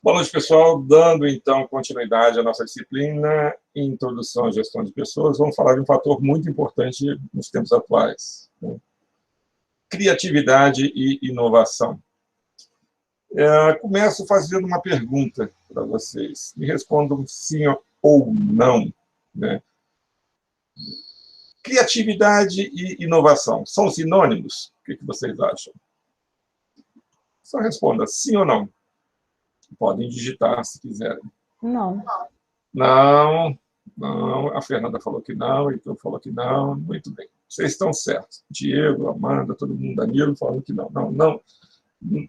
Boa noite, pessoal. Dando, então, continuidade à nossa disciplina Introdução à Gestão de Pessoas, vamos falar de um fator muito importante nos tempos atuais, né? Criatividade e inovação. Começo fazendo uma pergunta para vocês. Me respondam sim ou não, né? Criatividade e inovação são sinônimos? O que vocês acham? Só responda sim ou não. Podem digitar se quiserem. Não. Não, não. A Fernanda falou que não, o Heitor falou que não. Muito bem. Vocês estão certos. Diego, Amanda, todo mundo, Danilo, falando que não. Não, não.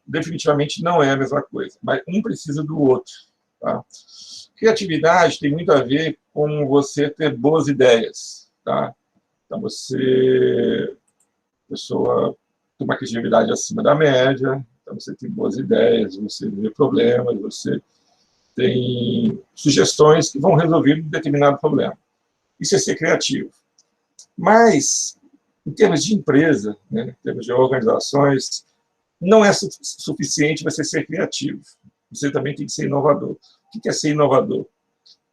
Definitivamente não é a mesma coisa. Mas um precisa do outro. Tá? Criatividade tem muito a ver com você ter boas ideias. Tá? Então, pessoa tem uma criatividade acima da média, então você tem boas ideias, você vê problemas, você tem sugestões que vão resolver um determinado problema. Isso é ser criativo. Mas, em termos de empresa, né, em termos de organizações, não é suficiente você ser criativo. Você também tem que ser inovador. O que é ser inovador?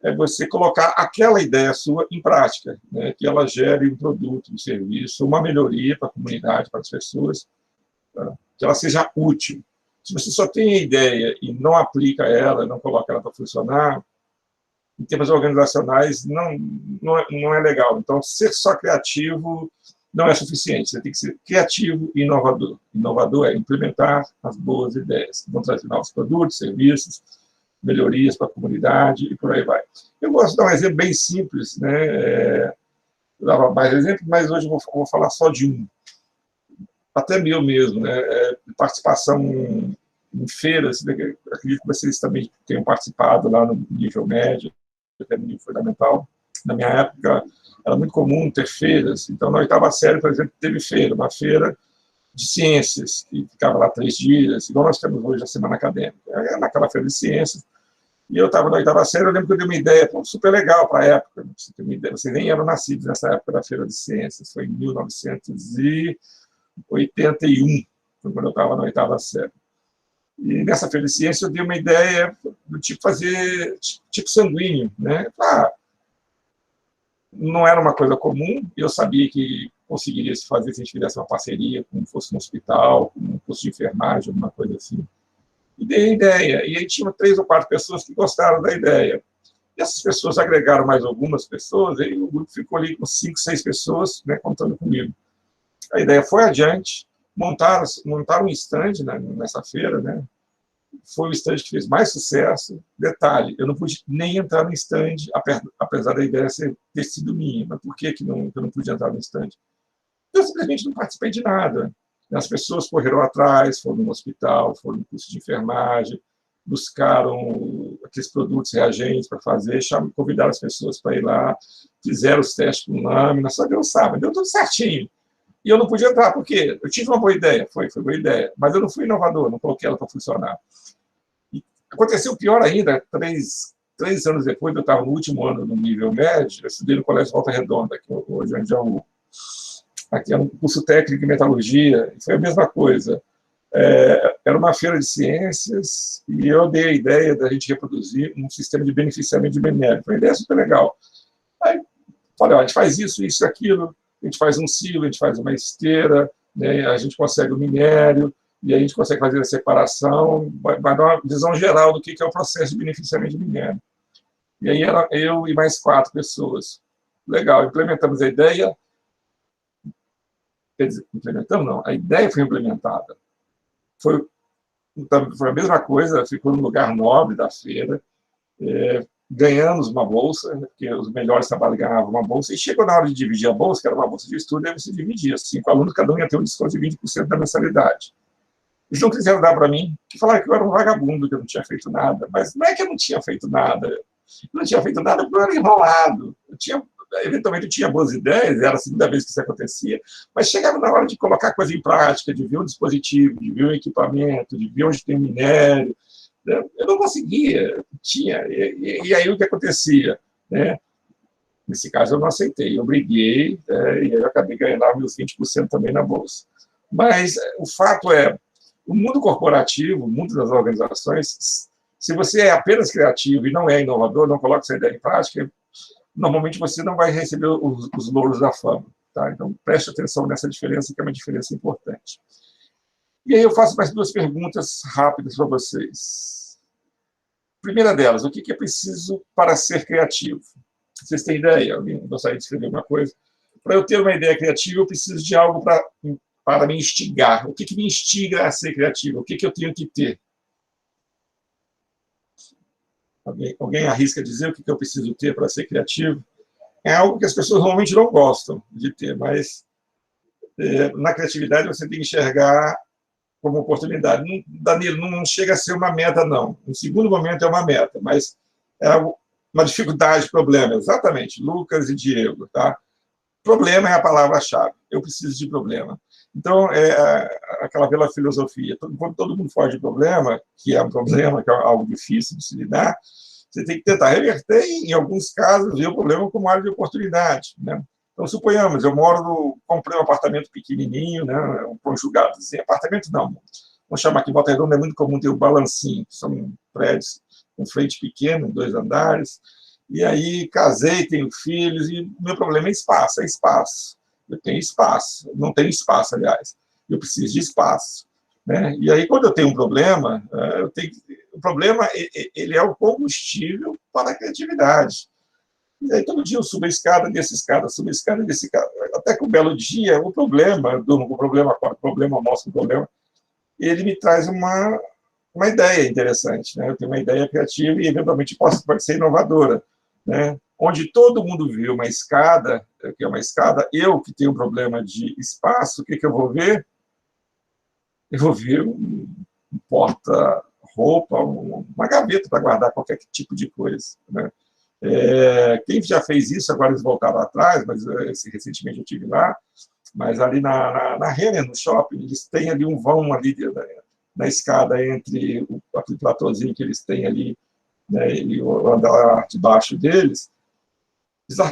É você colocar aquela ideia sua em prática, né, que ela gere um produto, um serviço, uma melhoria para a comunidade, para as pessoas, tá? Que ela seja útil. Se você só tem a ideia e não aplica ela, não coloca ela para funcionar, em termos organizacionais, não é legal. Então, ser só criativo não é suficiente. Você tem que ser criativo e inovador. Inovador é implementar as boas ideias, que vão trazer novos produtos, serviços, melhorias para a comunidade e por aí vai. Eu gosto de dar um exemplo bem simples, né? Eu dava mais exemplos, mas hoje eu vou falar só de um. Até meu mesmo, né? Participação em feiras, acredito que vocês também tenham participado lá no nível médio, até no nível fundamental. Na minha época, era muito comum ter feiras, então na oitava série, por exemplo, teve feira, uma feira de ciências, que ficava lá 3 dias, igual nós temos hoje a semana acadêmica. Naquela feira de ciências, e eu estava na oitava série, eu lembro que eu dei uma ideia super legal para a época. Vocês nem eram nascidos nessa época da Feira de Ciências, foi em 1981, foi quando eu estava na oitava série. E nessa Feira de Ciências eu dei uma ideia do tipo fazer tipo sanguíneo, né? Não era uma coisa comum, eu sabia que conseguiria se fazer se a gente fizesse uma parceria, como fosse um hospital, como um curso de enfermagem, alguma coisa assim. E dei a ideia. E aí tinha 3 ou 4 pessoas que gostaram da ideia. E essas pessoas agregaram mais algumas pessoas, e o grupo ficou ali com 5, 6 pessoas, né, contando comigo. A ideia foi adiante, montaram um stand, né, nessa feira, né? Foi o stand que fez mais sucesso. Detalhe, eu não pude nem entrar no stand, apesar da ideia ter sido minha. Mas por que eu não pude entrar no stand? Eu simplesmente não participei de nada. As pessoas correram atrás, foram no hospital, foram no curso de enfermagem, buscaram aqueles produtos, reagentes para fazer, convidaram as pessoas para ir lá, fizeram os testes com lâmina, só Deus sabe, deu tudo certinho. E eu não podia entrar, por quê? Eu tive uma boa ideia, foi boa ideia, mas eu não fui inovador, não coloquei ela para funcionar. E aconteceu pior ainda, 3 anos depois, eu estava no último ano no nível médio, eu estudei no Colégio Volta Redonda, que hoje é o aqui era um curso técnico em metalurgia, foi a mesma coisa. Era uma feira de ciências e eu dei a ideia da gente reproduzir um sistema de beneficiamento de minério. Foi uma ideia super legal. Aí falei, a gente faz isso, isso e aquilo, a gente faz um silo, a gente faz uma esteira, né, a gente consegue o minério, e a gente consegue fazer a separação, vai dar uma visão geral do que é o processo de beneficiamento de minério. E aí era eu e mais 4 pessoas. Legal, implementamos a ideia. Quer dizer, implementamos não, a ideia foi implementada. Foi a mesma coisa, ficou no lugar nobre da feira, ganhamos uma bolsa, porque os melhores trabalhos ganhavam uma bolsa, e chegou na hora de dividir a bolsa, que era uma bolsa de estudo, aí você dividia, 5 alunos, cada um ia ter um desconto de 20% da mensalidade. Eles não quiseram dar para mim, que falaram que eu era um vagabundo, que eu não tinha feito nada, mas não é que eu não tinha feito nada, porque eu era enrolado, eventualmente eu tinha boas ideias, era a segunda vez que isso acontecia, mas chegava na hora de colocar a coisa em prática, de ver o dispositivo, de ver o equipamento, de ver onde tem minério, né? Eu não conseguia, e aí o que acontecia? Né? Nesse caso eu não aceitei, eu briguei, e eu acabei ganhando meus 20% também na bolsa. Mas o fato é, o mundo corporativo, o mundo das organizações, Se você é apenas criativo e não é inovador, não coloca essa ideia em prática, normalmente você não vai receber os louros da fama. Tá? Então, preste atenção nessa diferença, que é uma diferença importante. E aí eu faço mais duas perguntas rápidas para vocês. Primeira delas, o que é preciso para ser criativo? Vocês têm ideia? Alguém gostaria de escrever uma coisa? Para eu ter uma ideia criativa, eu preciso de algo para me instigar. O que me instiga a ser criativo? O que eu tenho que ter? Alguém arrisca dizer o que eu preciso ter para ser criativo? É algo que as pessoas normalmente não gostam de ter, mas na criatividade você tem que enxergar como oportunidade. Danilo, não chega a ser uma meta, não. No segundo momento é uma meta, mas é uma dificuldade, problema. Exatamente, Lucas e Diego. Tá? Problema é a palavra-chave. Eu preciso de problema. Então, aquela velha filosofia. Quando todo mundo foge de problema, que é um problema, que é algo difícil de se lidar, você tem que tentar reverter, em alguns casos, ver o problema como área de oportunidade. Né? Então, suponhamos, comprei um apartamento pequenininho, né, um conjugado, assim, apartamento não, vamos chamar aqui, Volta Redonda é muito comum ter o balancinho, que são prédios com frente pequena, 2 andares, e aí casei, tenho filhos, e o meu problema é espaço. Eu tenho espaço, não tenho espaço, aliás, eu preciso de espaço. Né? E aí, quando eu tenho um problema, o problema ele é o combustível para a criatividade. E aí, todo dia eu subo a escada, desço a escada, subo a escada, desço a escada. Até que um belo dia, o problema, durmo com o problema, acordo com o problema, almoço com o problema, ele me traz uma ideia interessante. Né? Eu tenho uma ideia criativa e, eventualmente, pode ser inovadora. Né? Onde todo mundo viu uma escada, que é uma escada, eu que tenho um problema de espaço, o que eu vou ver? Eu vou ver um porta-roupa, uma gaveta para guardar qualquer tipo de coisa. Né? Quem já fez isso, agora eles voltaram atrás, mas recentemente eu estive lá, mas ali na Renner, no shopping, eles têm ali um vão ali na escada entre aquele platôzinho que eles têm ali, né, e o andar de baixo deles,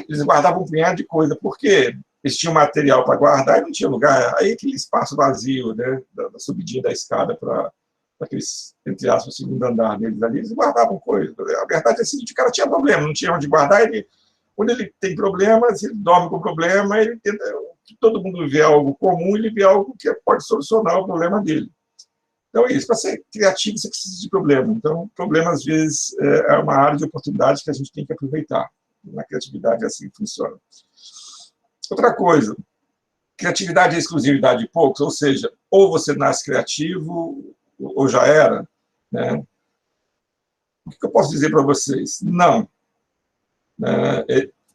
eles guardavam um punhado de coisa, porque eles tinham material para guardar e não tinha lugar. Aí aquele espaço vazio, né, da subidinha da escada para aqueles, entre aspas, segundo andar deles ali, eles guardavam coisa. A verdade é a seguinte, o cara tinha problema, não tinha onde guardar, quando ele tem problemas, ele dorme com problema, ele tenta, todo mundo vê algo comum, ele vê algo que pode solucionar o problema dele. Então é isso, para ser criativo você precisa de problema. Então, problema, às vezes, é uma área de oportunidade que a gente tem que aproveitar. Na criatividade é assim que funciona. Outra coisa, criatividade é exclusividade de poucos, ou seja, ou você nasce criativo, ou já era. Né? O que eu posso dizer para vocês? Não.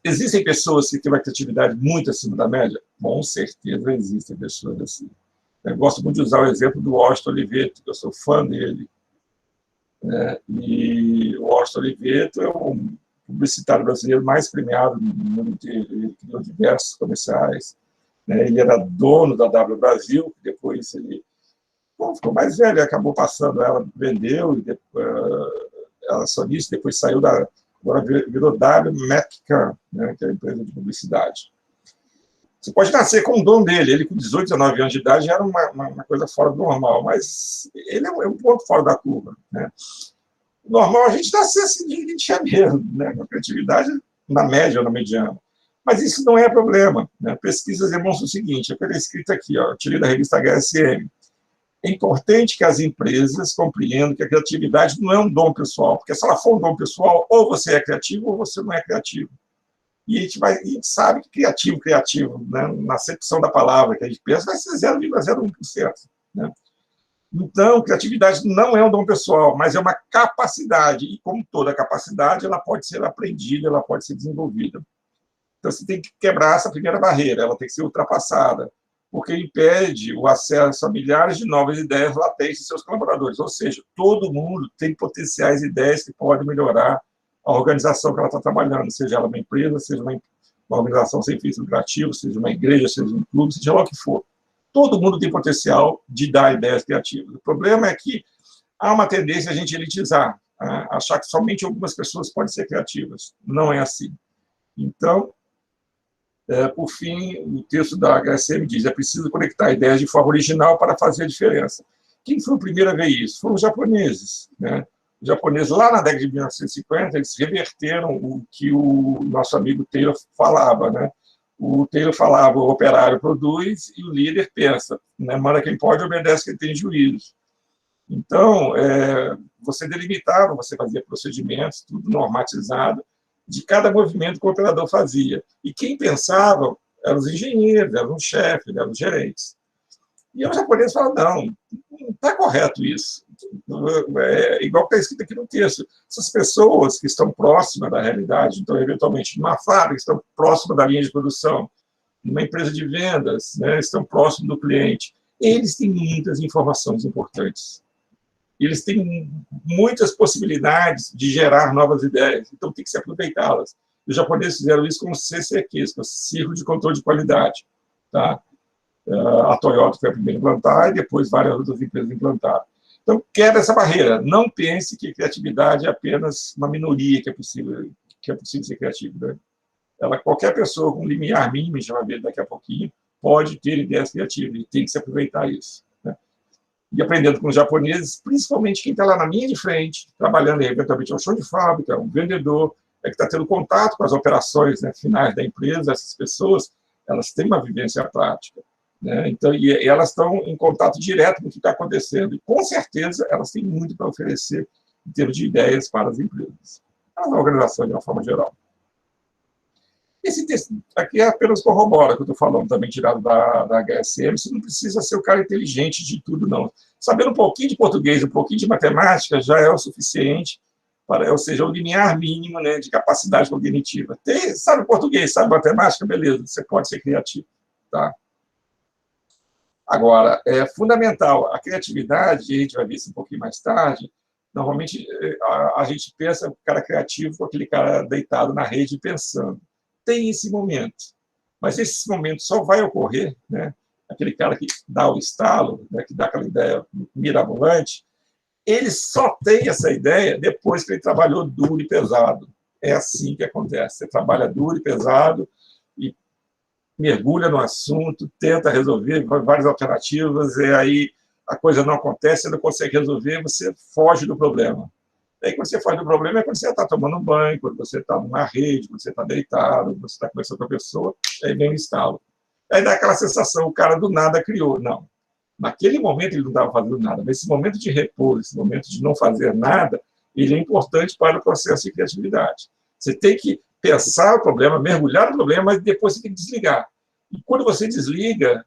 Existem pessoas que têm uma criatividade muito acima da média? Com certeza existem pessoas assim. Eu gosto muito de usar o exemplo do Washington Oliveto, que eu sou fã dele. E o Washington Oliveto é um publicitário brasileiro mais premiado no mundo inteiro. Ele criou diversos comerciais. Ele era dono da W Brasil, depois ele ficou mais velho, acabou passando, ela vendeu, e depois, ela acionista, depois saiu agora virou W McCann, né, que é a empresa de publicidade. Você pode nascer com o dom dele, ele com 18, 19 anos de idade já era uma coisa fora do normal, mas ele é um ponto fora da curva. Né? Normal a gente nascer assim de janeiro, né, com a criatividade na média ou na mediana. Mas isso não é problema. Né? Pesquisas demonstram o seguinte, é escrito aqui, ó, tirei da revista HSM. É importante que as empresas compreendam que a criatividade não é um dom pessoal, porque se ela for um dom pessoal, ou você é criativo ou você não é criativo. E a gente sabe que criativo, né, na acepção da palavra que a gente pensa, vai ser 0,01%. Né? Então, criatividade não é um dom pessoal, mas é uma capacidade, e como toda capacidade, ela pode ser aprendida, ela pode ser desenvolvida. Então, você tem que quebrar essa primeira barreira, ela tem que ser ultrapassada, porque impede o acesso a milhares de novas ideias latentes de seus colaboradores. Ou seja, todo mundo tem potenciais ideias que podem melhorar a organização que ela está trabalhando, seja ela uma empresa, seja uma organização sem fins lucrativos, seja uma igreja, seja um clube, seja lá o que for. Todo mundo tem potencial de dar ideias criativas. O problema é que há uma tendência a gente elitizar, achar que somente algumas pessoas podem ser criativas. Não é assim. Então, por fim, o texto da HSM diz, é preciso conectar ideias de forma original para fazer a diferença. Quem foi o primeiro a ver isso? Foram os japoneses. Né? Os japoneses, lá na década de 1950, eles reverteram o que o nosso amigo Taylor falava, né? O Taylor falava, o operário produz e o líder pensa, né? Manda quem pode, obedece quem tem juízo. Então, você delimitava, você fazia procedimentos, tudo normatizado, de cada movimento que o operador fazia. E quem pensava eram os engenheiros, eram os chefes, eram os gerentes. E os japoneses falam, não está correto isso. É igual que está escrito aqui no texto. Essas pessoas que estão próximas da realidade, então, eventualmente, numa fábrica, estão próximas da linha de produção, numa empresa de vendas, né, estão próximos do cliente, eles têm muitas informações importantes. Eles têm muitas possibilidades de gerar novas ideias, então tem que se aproveitá-las. Os japoneses fizeram isso com os CCQs, que é o Círculo de Controle de Qualidade. Tá? A Toyota foi a primeira a implantar e depois várias outras empresas implantaram. Então, quebra essa barreira. Não pense que criatividade é apenas uma minoria que é possível ser criativo. Né? Qualquer pessoa com limiar mínimo, a gente vai ver daqui a pouquinho, pode ter ideias criativas e tem que se aproveitar isso. Né? E aprendendo com os japoneses, principalmente quem está lá na linha de frente, trabalhando eventualmente ao chão de fábrica, um vendedor, que está tendo contato com as operações, né, finais da empresa, essas pessoas, elas têm uma vivência prática. Né? Então, e elas estão em contato direto com o que está acontecendo. E, com certeza, elas têm muito para oferecer em termos de ideias para as empresas. Para a organização, de uma forma geral. Esse texto aqui apenas corrobora o que eu estou falando, também tirado da HSM. Você não precisa ser o cara inteligente de tudo, não. Sabendo um pouquinho de português, um pouquinho de matemática, já é o suficiente, ou seja, o limiar mínimo, né, de capacidade cognitiva. Sabe português, sabe matemática, beleza, você pode ser criativo. Tá? Agora, é fundamental, a criatividade, a gente vai ver isso um pouquinho mais tarde, normalmente a gente pensa o cara criativo com aquele cara deitado na rede pensando. Tem esse momento, mas esse momento só vai ocorrer, né? Aquele cara que dá o estalo, né? Que dá aquela ideia mirabolante, ele só tem essa ideia depois que ele trabalhou duro e pesado. É assim que acontece, você trabalha duro e pesado e mergulha no assunto, tenta resolver várias alternativas, e aí a coisa não acontece, você não consegue resolver, você foge do problema. Aí, quando você foge do problema, é quando você está tomando banho, quando você está numa rede, quando você está deitado, quando você está conversando com a pessoa, aí vem o estalo. Aí dá aquela sensação, o cara do nada criou. Não. Naquele momento ele não estava fazendo nada, mas esse momento de repouso, esse momento de não fazer nada, ele é importante para o processo de criatividade. Você tem que pensar o problema, mergulhar no problema, mas depois você tem que desligar. E quando você desliga,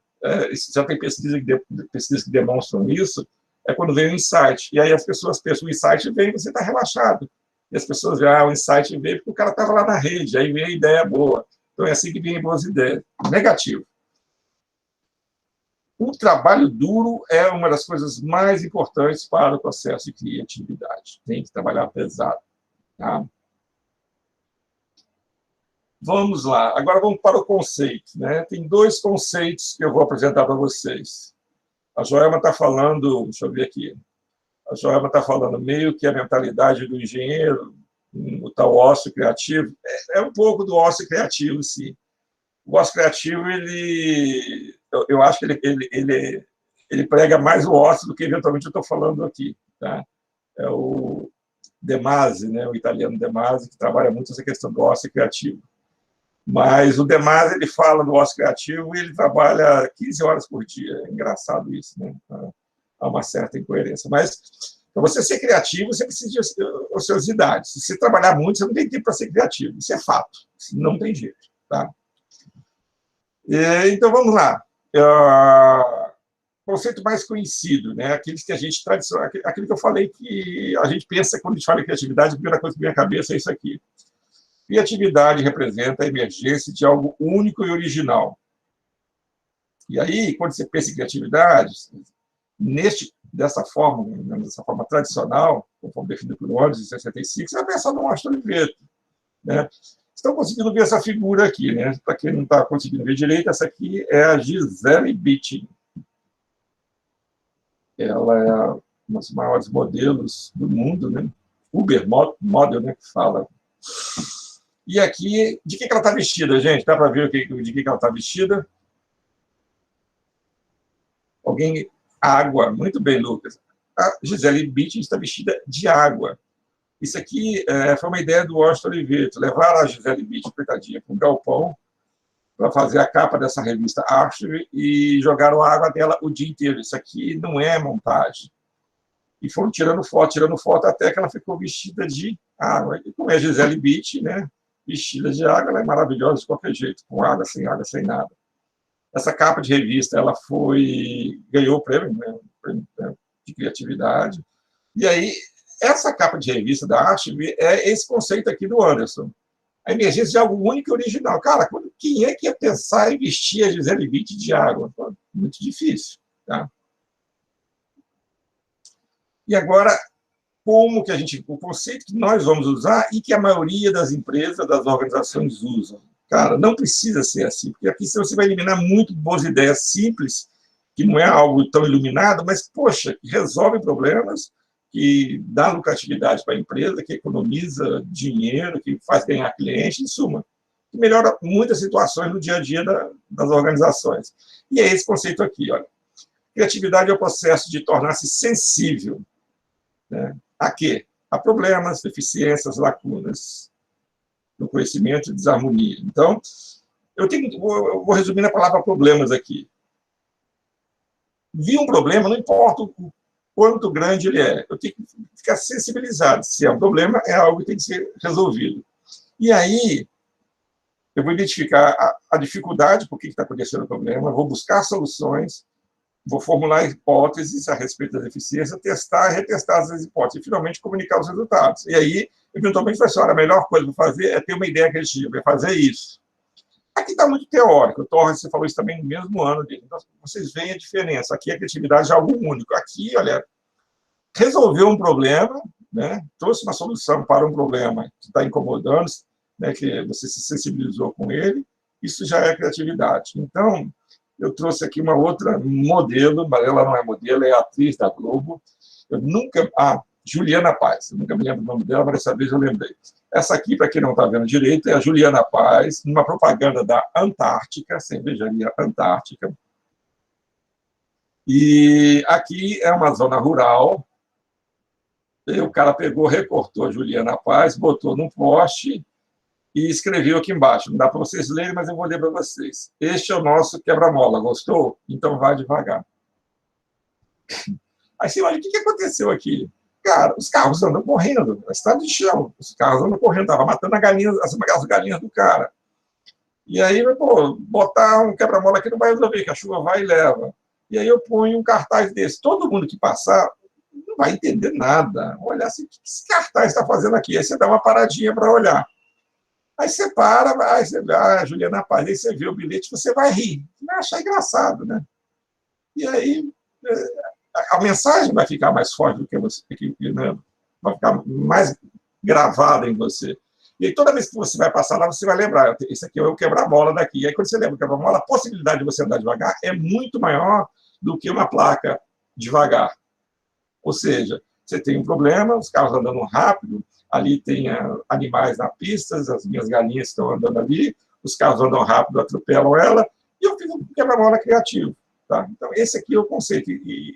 já tem pesquisas que demonstram isso, é quando vem o insight. E aí as pessoas pensam, o insight vem, você está relaxado. E as pessoas veem, o insight veio porque o cara estava lá na rede, aí vem a ideia boa. Então é assim que vem boas ideias. Negativo. O trabalho duro é uma das coisas mais importantes para o processo de criatividade. Tem que trabalhar pesado. Tá? Vamos lá. Agora vamos para o conceito. Né? Tem dois conceitos que eu vou apresentar para vocês. A Joelma está falando, deixa eu ver aqui, a Joelma está falando meio que a mentalidade do engenheiro, o tal ócio criativo, é um pouco do ócio criativo, sim. O ócio criativo, eu acho que ele prega mais o ócio do que eventualmente eu estou falando aqui. Tá? É o De Masi, né, o italiano De Masi, que trabalha muito essa questão do ócio criativo. Mas o De Masi, ele fala do ócio criativo e ele trabalha 15 horas por dia. É engraçado isso, né? Há uma certa incoerência. Mas, para você ser criativo, você precisa de ociosidade. Se você trabalhar muito, você não tem tempo para ser criativo. Isso é fato. Não tem jeito. Tá? Então, vamos lá. Conceito mais conhecido, né? Aqueles que a gente tradicional, aquele que eu falei que a gente pensa quando a gente fala em criatividade, a primeira coisa que vem à cabeça é isso aqui. Criatividade representa a emergência de algo único e original. E aí, quando você pensa em criatividade, dessa forma tradicional, conforme definido por Wallace, em 65, você vai pensar no Washington Oliveto. Né? Estão conseguindo ver essa figura aqui, né? Para quem não está conseguindo ver direito, essa aqui é a Gisele Bündchen. Ela é uma das maiores modelos do mundo, né? Uber Model, né? Que fala. E aqui, de que ela está vestida, gente? Dá para ver de que ela está vestida? Alguém? Água. Muito bem, Lucas. A Gisele Bündchen está vestida de água. Isso aqui foi uma ideia do Washington Oliveto, levar a Gisele Bündchen, coitadinha, para um galpão, para fazer a capa dessa revista Archive, e jogaram a água dela o dia inteiro. Isso aqui não é montagem. E foram tirando foto, até que ela ficou vestida de água. E como é Gisele Bündchen, né? Vestida de água, ela é maravilhosa de qualquer jeito, com água, sem nada. Essa capa de revista, ela ganhou o prêmio, né? Prêmio de criatividade. E aí, essa capa de revista da Archive é esse conceito aqui do Anderson. A emergência de algo único e original. Cara, quem é que ia pensar em vestir a Gisele Bündchen de água? Muito difícil, tá? E agora, o conceito que nós vamos usar e que a maioria das empresas, das organizações usam. Cara, não precisa ser assim, porque aqui você vai eliminar muito boas ideias simples, que não é algo tão iluminado, mas, poxa, que resolve problemas, que dá lucratividade para a empresa, que economiza dinheiro, que faz ganhar cliente, em suma, que melhora muitas situações no dia a dia das organizações. E é esse conceito aqui, olha. Criatividade é o processo de tornar-se sensível, né? A quê? A problemas, deficiências, lacunas no conhecimento e desarmonia. Então, eu vou resumir na palavra problemas aqui. Vi um problema, não importa o quanto grande ele é, eu tenho que ficar sensibilizado. Se é um problema, é algo que tem que ser resolvido. E aí, eu vou identificar a dificuldade, por que está acontecendo o problema, vou buscar soluções, vou formular hipóteses a respeito das deficiências, testar e retestar essas hipóteses, e finalmente comunicar os resultados. E aí, eventualmente, vai ser, olha, a melhor coisa para fazer é ter uma ideia criativa, é fazer isso. Aqui está muito teórico, o Torres, você falou isso também no mesmo ano dele. Então, vocês veem a diferença. Aqui a criatividade é algo único. Aqui, olha, resolveu um problema, né? Trouxe uma solução para um problema que está incomodando, né? Que você se sensibilizou com ele, isso já é criatividade. Então, eu trouxe aqui uma outra modelo, mas ela não é modelo, é atriz da Globo. Eu nunca... Juliana Paz, eu nunca me lembro o nome dela, mas dessa vez eu lembrei. Essa aqui, para quem não está vendo direito, é a Juliana Paz, numa propaganda da Antártica, cervejaria Antártica. E aqui é uma zona rural. E o cara pegou, recortou a Juliana Paz, botou num poste e escreveu aqui embaixo. Não dá para vocês lerem, mas eu vou ler para vocês. Este é o nosso quebra-mola. Gostou? Então vai devagar. Aí você olha, o que aconteceu aqui? Cara, os carros andam correndo, a estrada de chão, os carros andam correndo, estava matando as galinhas do cara. E aí, pô, botar um quebra-mola aqui não vai resolver, que a chuva vai e leva. E aí eu ponho um cartaz desse. Todo mundo que passar não vai entender nada. Olhar assim, o que esse cartaz está fazendo aqui? Aí você dá uma paradinha para olhar. Aí você para, aí você vê, Juliana Paz, aí você vê o bilhete, você vai rir, vai achar engraçado, né? E aí a mensagem vai ficar mais forte do que você, né? Vai ficar mais gravada em você. E aí, toda vez que você vai passar lá, você vai lembrar, esse aqui é o quebra-mola daqui. E aí, quando você lembra o quebra-mola, a possibilidade de você andar devagar é muito maior do que uma placa devagar. Ou seja, você tem um problema, os carros andando rápido, ali tem animais na pista, as minhas galinhas estão andando ali, os carros andam rápido, atropelam ela, e eu fiz um quebra-mola criativo. Tá? Então, esse aqui é o conceito. E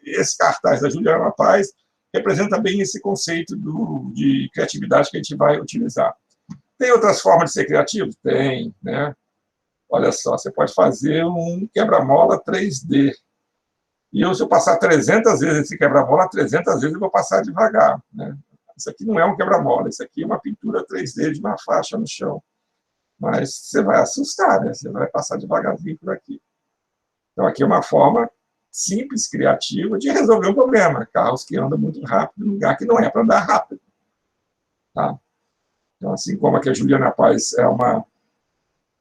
esse cartaz da Juliana Paz representa bem esse conceito de criatividade que a gente vai utilizar. Tem outras formas de ser criativo? Tem, né? Olha só, você pode fazer um quebra-mola 3D. E se eu passar 300 vezes esse quebra-mola, 300 vezes eu vou passar devagar, né? Isso aqui não é um quebra-mola, isso aqui é uma pintura 3D de uma faixa no chão. Mas você vai assustar, né? Você vai passar devagarzinho por aqui. Então, aqui é uma forma simples, criativa, de resolver um problema. Carros que andam muito rápido, em lugar que não é para andar rápido. Tá? Então, assim como aqui a Juliana Paz é uma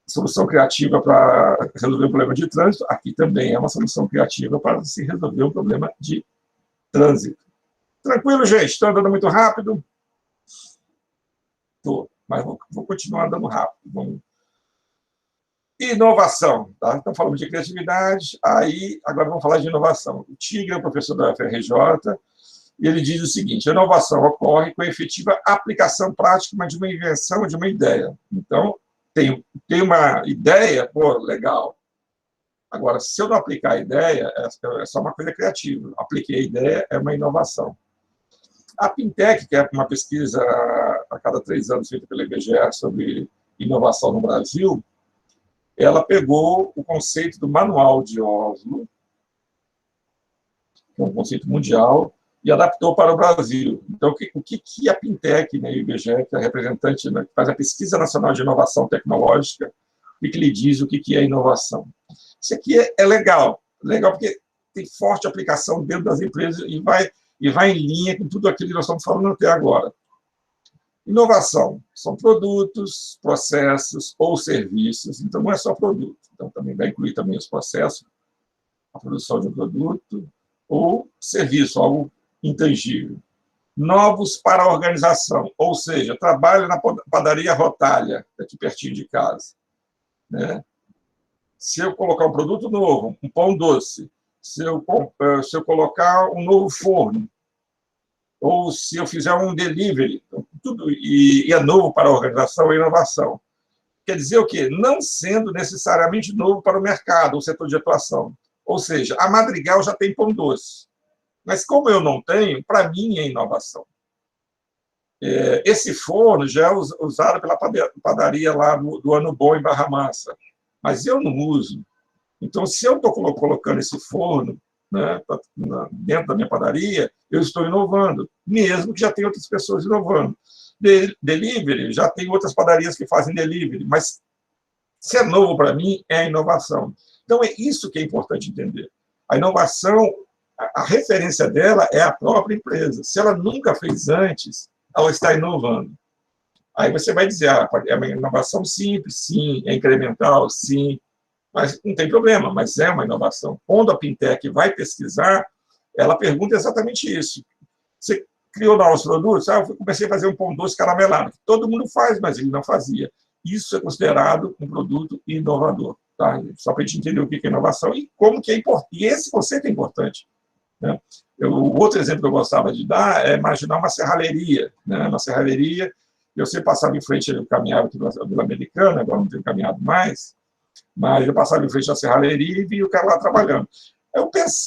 solução criativa para resolver um problema de trânsito, aqui também é uma solução criativa para se resolver um problema de trânsito. Tranquilo, gente? Estou andando muito rápido? Estou, mas vou continuar andando rápido. Vamos... Inovação, tá? Então, falamos de criatividade, aí agora vamos falar de inovação. O Tigre é um professor da UFRJ, e ele diz o seguinte: a inovação ocorre com a efetiva aplicação prática de uma invenção, de uma ideia. Então, tem uma ideia, pô, legal. Agora, se eu não aplicar a ideia, é só uma coisa criativa. Apliquei a ideia, é uma inovação. A Pintec, que é uma pesquisa a cada 3 anos feita pela IBGE sobre inovação no Brasil, ela pegou o conceito do Manual de Oslo, que é um conceito mundial, e adaptou para o Brasil. Então, o que a Pintec, né, a IBGE, que é a representante, né, que faz a Pesquisa Nacional de Inovação Tecnológica, o que lhe diz o que é inovação? Isso aqui é legal porque tem forte aplicação dentro das empresas e vai em linha com tudo aquilo que nós estamos falando até agora. Inovação são produtos, processos ou serviços, então não é só produto, então também vai incluir também os processos, a produção de um produto ou serviço, algo intangível. Novos para a organização, ou seja, trabalho na padaria Rotalha, aqui pertinho de casa, né? Se eu colocar um produto novo, um pão doce, se eu colocar um novo forno, ou se eu fizer um delivery, tudo, e é novo para a organização e inovação. Quer dizer o quê? Não sendo necessariamente novo para o mercado, o setor de atuação. Ou seja, a Madrigal já tem pão doce. Mas como eu não tenho, para mim é inovação. Esse forno já é usado pela padaria lá do Ano Bom, em Barra Mansa. Mas eu não uso. Então, se eu estou colocando esse forno, né, dentro da minha padaria, eu estou inovando, mesmo que já tenha outras pessoas inovando. Delivery, já tem outras padarias que fazem delivery, mas se é novo para mim, é inovação. Então, é isso que é importante entender. A inovação, a referência dela é a própria empresa. Se ela nunca fez antes, ela está inovando. Aí você vai dizer, é uma inovação simples, sim, é incremental, sim, mas não tem problema, mas é uma inovação. Quando a Pintec vai pesquisar, ela pergunta exatamente isso. Você criou novos produtos? Eu comecei a fazer um pão doce caramelado, que todo mundo faz, mas ele não fazia. Isso é considerado um produto inovador. Tá? Só para a gente entender o que é inovação e como que é importante. E esse conceito é importante. Né? O outro exemplo que eu gostava de dar é imaginar uma serralheria. Né? Uma serralheria, eu sempre passava em frente, eu caminhava aqui na Vila Americana, agora não tenho caminhado mais, mas eu passava em frente à serralheria e via o cara lá trabalhando.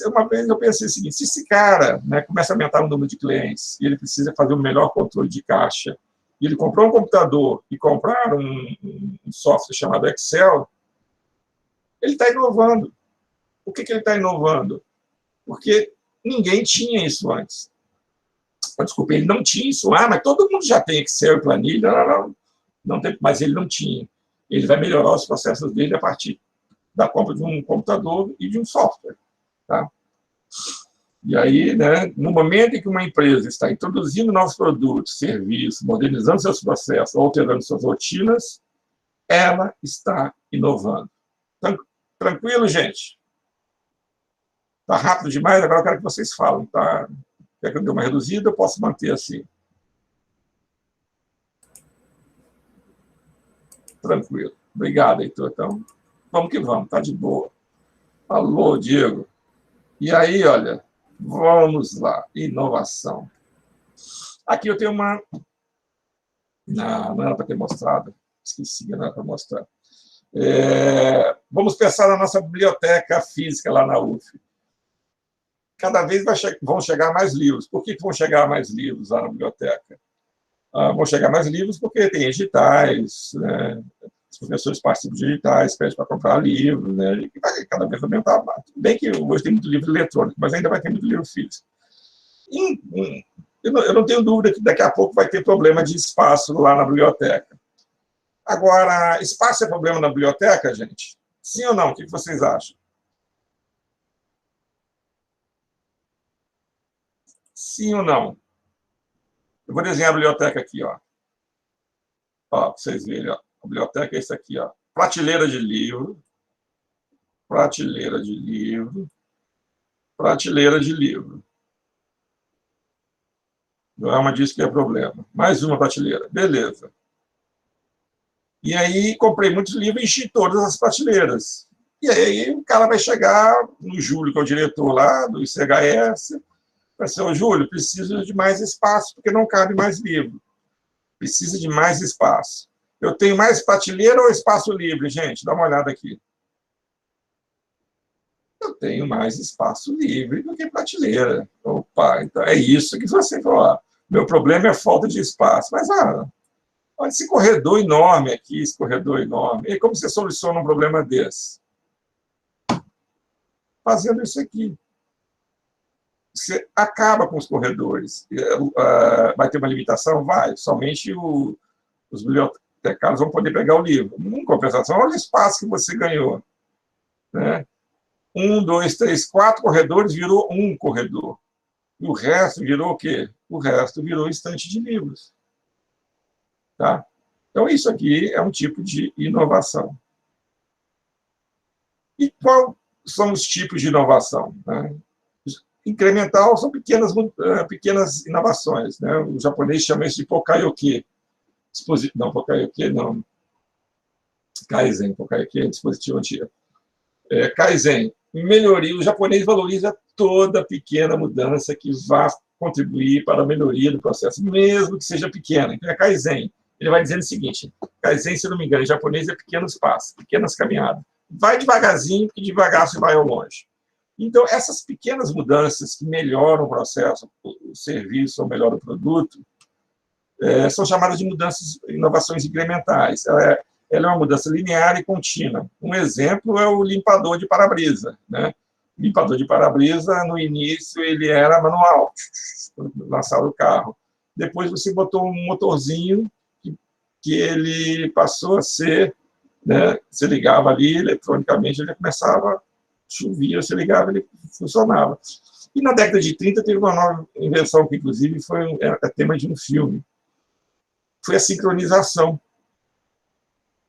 Uma vez eu pensei o seguinte, se esse cara, né, começa a aumentar o número de clientes e ele precisa fazer um melhor controle de caixa, e ele comprou um computador e comprar um software chamado Excel, ele está inovando. Por que ele está inovando? Porque ninguém tinha isso antes. Desculpa, ele não tinha isso. Mas todo mundo já tem Excel e planilha. Não tem, mas ele não tinha. Ele vai melhorar os processos dele a partir da compra de um computador e de um software. Tá? E aí, né, no momento em que uma empresa está introduzindo novos produtos, serviços, modernizando seus processos, alterando suas rotinas, ela está inovando. Tranquilo, gente? Está rápido demais? Agora eu quero que vocês falem. Tá? Quer que eu dê uma reduzida? Eu posso manter assim. Tranquilo. Obrigado, Heitor. Então, vamos que vamos, tá de boa. Alô, Diego. E aí, olha, vamos lá. Inovação. Aqui eu tenho uma... Não era para ter mostrado. Esqueci, não era para mostrar. Vamos pensar na nossa biblioteca física lá na UF. Cada vez vão chegar mais livros. Por que vão chegar mais livros lá na biblioteca? Vão chegar mais livros porque tem editais, né? Os professores participam de editais, pedem para comprar livros, né? E vai cada vez aumentar mais. Bem que hoje tem muito livro eletrônico, mas ainda vai ter muito livro físico. Eu não tenho dúvida que daqui a pouco vai ter problema de espaço lá na biblioteca. Agora, espaço é problema na biblioteca, gente? Sim ou não? O que vocês acham? Sim ou não? Eu vou desenhar a biblioteca aqui, ó. Para vocês verem, ó. A biblioteca é isso aqui, ó. Prateleira de livro, prateleira de livro, prateleira de livro. Joelma disse que é problema. Mais uma prateleira. Beleza. E aí, comprei muitos livros e enchi todas as prateleiras. E aí, o cara vai chegar no Júlio, que é o diretor lá do ICHS, vai ser, ô Júlio, preciso de mais espaço, porque não cabe mais livro. Precisa de mais espaço. Eu tenho mais prateleira ou espaço livre, gente? Dá uma olhada aqui. Eu tenho mais espaço livre do que prateleira. Opa, então é isso que você falou. Meu problema é a falta de espaço. Mas, olha esse corredor enorme aqui, esse corredor enorme. E como você soluciona um problema desse? Fazendo isso aqui. Você acaba com os corredores. Vai ter uma limitação? Vai. Somente os bibliotecários vão poder pegar o livro. Em compensação, olha o espaço que você ganhou. Né? 1, 2, 3, 4 corredores virou um corredor. E o resto virou o quê? O resto virou estante de livros. Tá? Então, isso aqui é um tipo de inovação. E quais são os tipos de inovação? Né? Incremental são pequenas inovações. Né? O japonês chama isso de Pokayoke. Não, Pokayoke não. Kaizen, Pokayoke é dispositivo antigo. Kaizen, melhoria. O japonês valoriza toda pequena mudança que vá contribuir para a melhoria do processo, mesmo que seja pequena. Então, é Kaizen. Ele vai dizendo o seguinte, Kaizen, se não me engano, em japonês é pequenos passos, pequenas caminhadas. Vai devagarzinho, porque devagar você vai ao longe. Então, essas pequenas mudanças que melhoram o processo, o serviço ou melhoram o produto, são chamadas de mudanças, inovações incrementais. Ela é uma mudança linear e contínua. Um exemplo é o limpador de para-brisa. Né? O limpador de para-brisa, no início, ele era manual, lançava o carro. Depois você botou um motorzinho que ele passou a ser, né? Você ligava ali, eletronicamente, ele começava, chovia, você ligava, ele funcionava. E na década de 30 teve uma nova invenção, que inclusive foi tema de um filme. Foi a sincronização.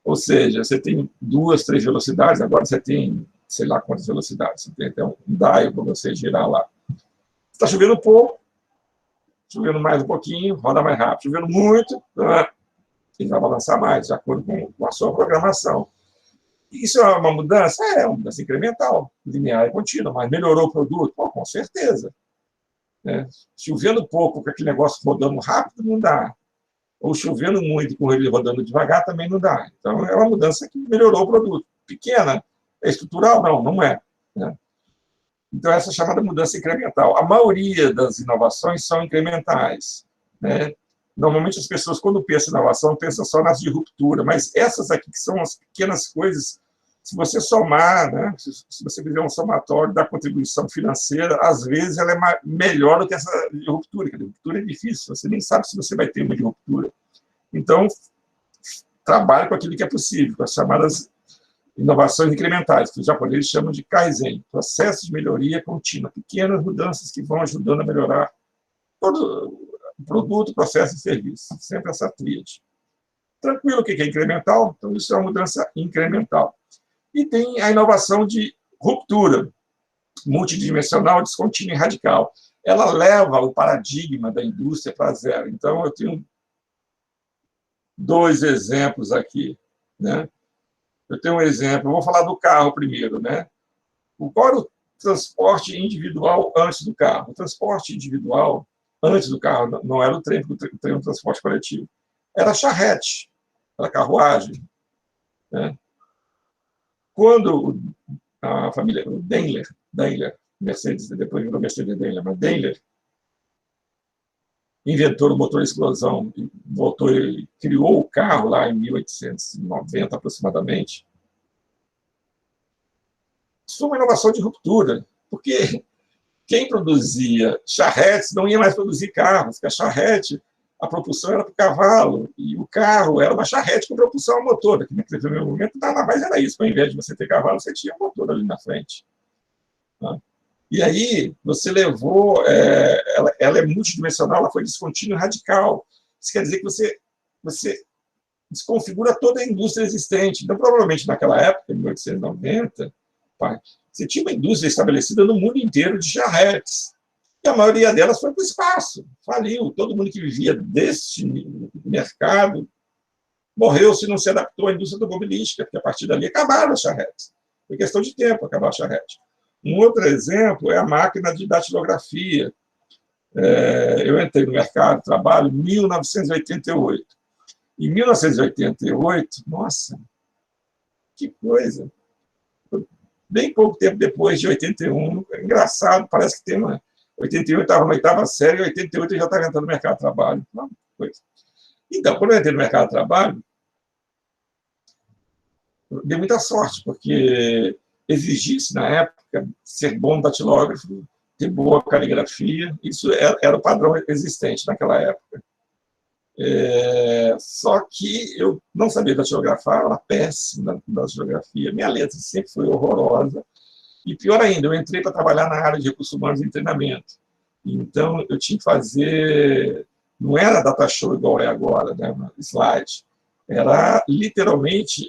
Ou seja, você tem 2, 3 velocidades, agora você tem, sei lá quantas velocidades, você tem até um dial para você girar lá. Está chovendo pouco, chovendo mais um pouquinho, roda mais rápido. Chovendo muito, ele vai balançar mais, de acordo com a sua programação. Isso é uma mudança? É uma mudança incremental, linear e contínua, mas melhorou o produto? Pô, com certeza. Né? Chovendo pouco, com aquele negócio rodando rápido, não dá. Ou chovendo muito, com ele rodando devagar, também não dá. Então, é uma mudança que melhorou o produto. Pequena, é estrutural? Não, não é. Né? Então, essa é chamada mudança incremental. A maioria das inovações são incrementais. Né? Normalmente, as pessoas, quando pensam em inovação, pensam só nas de ruptura, mas essas aqui, que são as pequenas coisas, se você somar, né, se você fizer um somatório da contribuição financeira, às vezes ela é melhor do que essa de ruptura, porque a de ruptura é difícil, você nem sabe se você vai ter uma de ruptura. Então, trabalhe com aquilo que é possível, com as chamadas inovações incrementais, que os japoneses chamam de Kaizen, processo de melhoria contínua, pequenas mudanças que vão ajudando a melhorar todo produto, processo e serviço. Sempre essa tríade. Tranquilo, o que é incremental? Então, isso é uma mudança incremental. E tem a inovação de ruptura, multidimensional, descontínua e radical. Ela leva o paradigma da indústria para zero. Então, eu tenho 2 exemplos aqui. Né? Eu tenho um exemplo, eu vou falar do carro primeiro. Né? Qual era o transporte individual antes do carro? O transporte individual antes do carro não era o trem, porque o trem é um transporte coletivo. Era charrete, era carruagem. Né? Quando a família Daimler, Mercedes, depois virou Mercedes-Daimler, mas Daimler inventou o motor explosão, voltou e criou o carro lá em 1890, aproximadamente. Isso foi uma inovação de ruptura, porque quem produzia charretes não ia mais produzir carros, porque a charrete, a propulsão era para o cavalo, e o carro era uma charrete com propulsão a motor. Naquele primeiro momento, nada mais era isso. Ao invés de você ter cavalo, você tinha um motor ali na frente. Tá? E aí, você levou... ela é multidimensional, ela foi descontínua e radical. Isso quer dizer que você desconfigura toda a indústria existente. Então, provavelmente, naquela época, em 1890, você tinha uma indústria estabelecida no mundo inteiro de charretes. E a maioria delas foi para o espaço, faliu. Todo mundo que vivia deste mercado morreu se não se adaptou à indústria automobilística, porque a partir dali acabaram as charretes. Foi questão de tempo acabar a charrete. Um outro exemplo é a máquina de datilografia. Eu entrei no mercado de trabalho em 1988. Em 1988, nossa, que coisa! Bem pouco tempo depois de 81, é engraçado, parece que tem 88 estava na oitava série, em 88 eu já estava entrando no mercado de trabalho. Então, quando eu entrei no mercado de trabalho, eu dei muita sorte, porque exigisse, na época, ser bom datilógrafo, ter boa caligrafia, isso era o padrão existente naquela época. Só que eu não sabia datilografar, era péssima na datilografia, minha letra sempre foi horrorosa, e pior ainda, eu entrei para trabalhar na área de recursos humanos em treinamento. Então, eu tinha que fazer, não era data show igual é agora, né, slide, era literalmente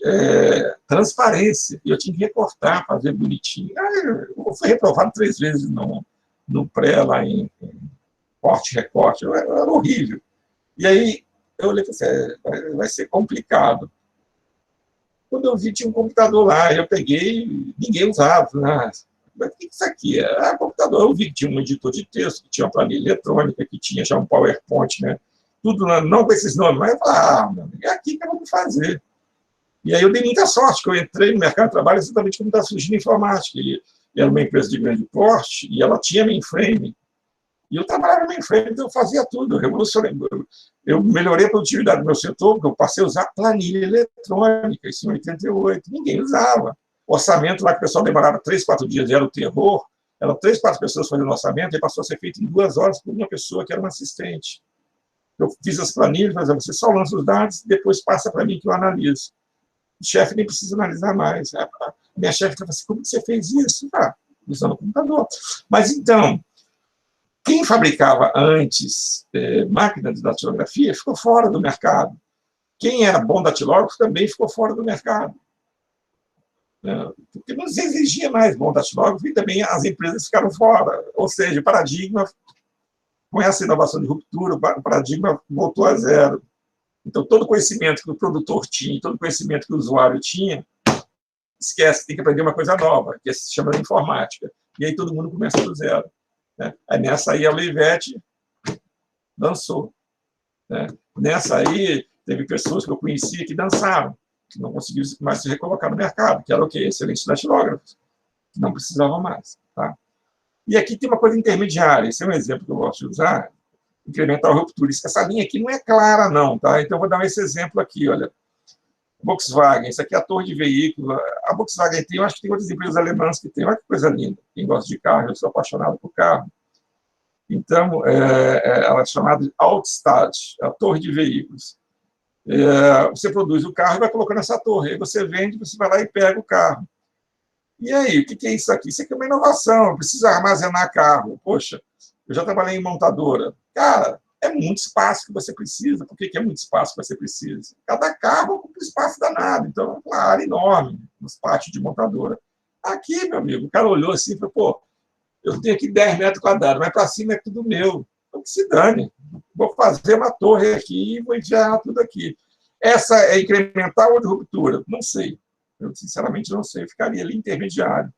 transparência, e eu tinha que recortar, fazer bonitinho. Eu fui reprovado 3 vezes no pré, lá em corte, recorte, era horrível. E aí, eu olhei e falei assim, vai ser complicado. Quando eu vi, tinha um computador lá, eu peguei, ninguém usava. Mas o que é isso aqui? Computador. Eu vi que tinha um editor de texto, que tinha uma planilha eletrônica, que tinha já um PowerPoint, né? Tudo, não com esses nomes, mas eu falei, é aqui que eu vou fazer. E aí eu dei muita sorte, que eu entrei no mercado de trabalho exatamente quando está surgindo informática. E era uma empresa de grande porte, e ela tinha mainframe. E eu trabalhava no mainframe, então eu fazia tudo, eu revolucionei. Eu melhorei a produtividade do meu setor, porque eu passei a usar planilha eletrônica, isso em 88. Ninguém usava. Orçamento lá que o pessoal demorava 3, 4 dias, era o terror. Eram 3, 4 pessoas fazendo orçamento, e passou a ser feito em 2 horas por uma pessoa que era um assistente. Eu fiz as planilhas, mas você só lança os dados, depois passa para mim que eu analiso. O chefe nem precisa analisar mais. A minha chefe falava assim, como você fez isso? Usando o computador. Mas então, quem fabricava antes máquina de datilografia ficou fora do mercado. Quem era bom datilógrafo também ficou fora do mercado. Porque não se exigia mais bom datilógrafo e também as empresas ficaram fora. Ou seja, o paradigma, com essa inovação de ruptura, o paradigma voltou a zero. Então, todo conhecimento que o produtor tinha, todo conhecimento que o usuário tinha, esquece, tem que aprender uma coisa nova, que se chama informática. E aí todo mundo começa do zero. Aí nessa aí a Olivetti dançou. Nessa aí teve pessoas que eu conhecia que dançaram, que não conseguiram mais se recolocar no mercado, que era o quê? Excelentes datilógrafos, que não precisavam mais. Tá? E aqui tem uma coisa intermediária, esse é um exemplo que eu gosto de usar, incremental ruptura. Essa linha aqui não é clara, não, tá? Então eu vou dar esse exemplo aqui, olha. Volkswagen, isso aqui é a torre de veículo. A Volkswagen tem, eu acho que tem outras empresas alemãs que tem, olha que coisa linda. Quem gosta de carro, eu sou apaixonado por carro. Então, ela é chamada de Altstadt, a torre de veículos. Você produz o carro e vai colocando essa torre. Aí você vende, você vai lá e pega o carro. E aí, o que é isso aqui? Isso aqui é uma inovação, precisa armazenar carro. Poxa, eu já trabalhei em montadora. Cara, é muito espaço que você precisa. Por que é muito espaço que você precisa? Cada carro ocupa espaço danado. Então, é uma área enorme nos pátios de montadora. Aqui, meu amigo, o cara olhou assim e falou, pô, eu tenho aqui 10 metros quadrados, mas para cima é tudo meu. Então, que se dane. Vou fazer uma torre aqui e vou enfiar tudo aqui. Essa é incremental ou de ruptura? Não sei. Eu, sinceramente, não sei. Eu ficaria ali intermediário.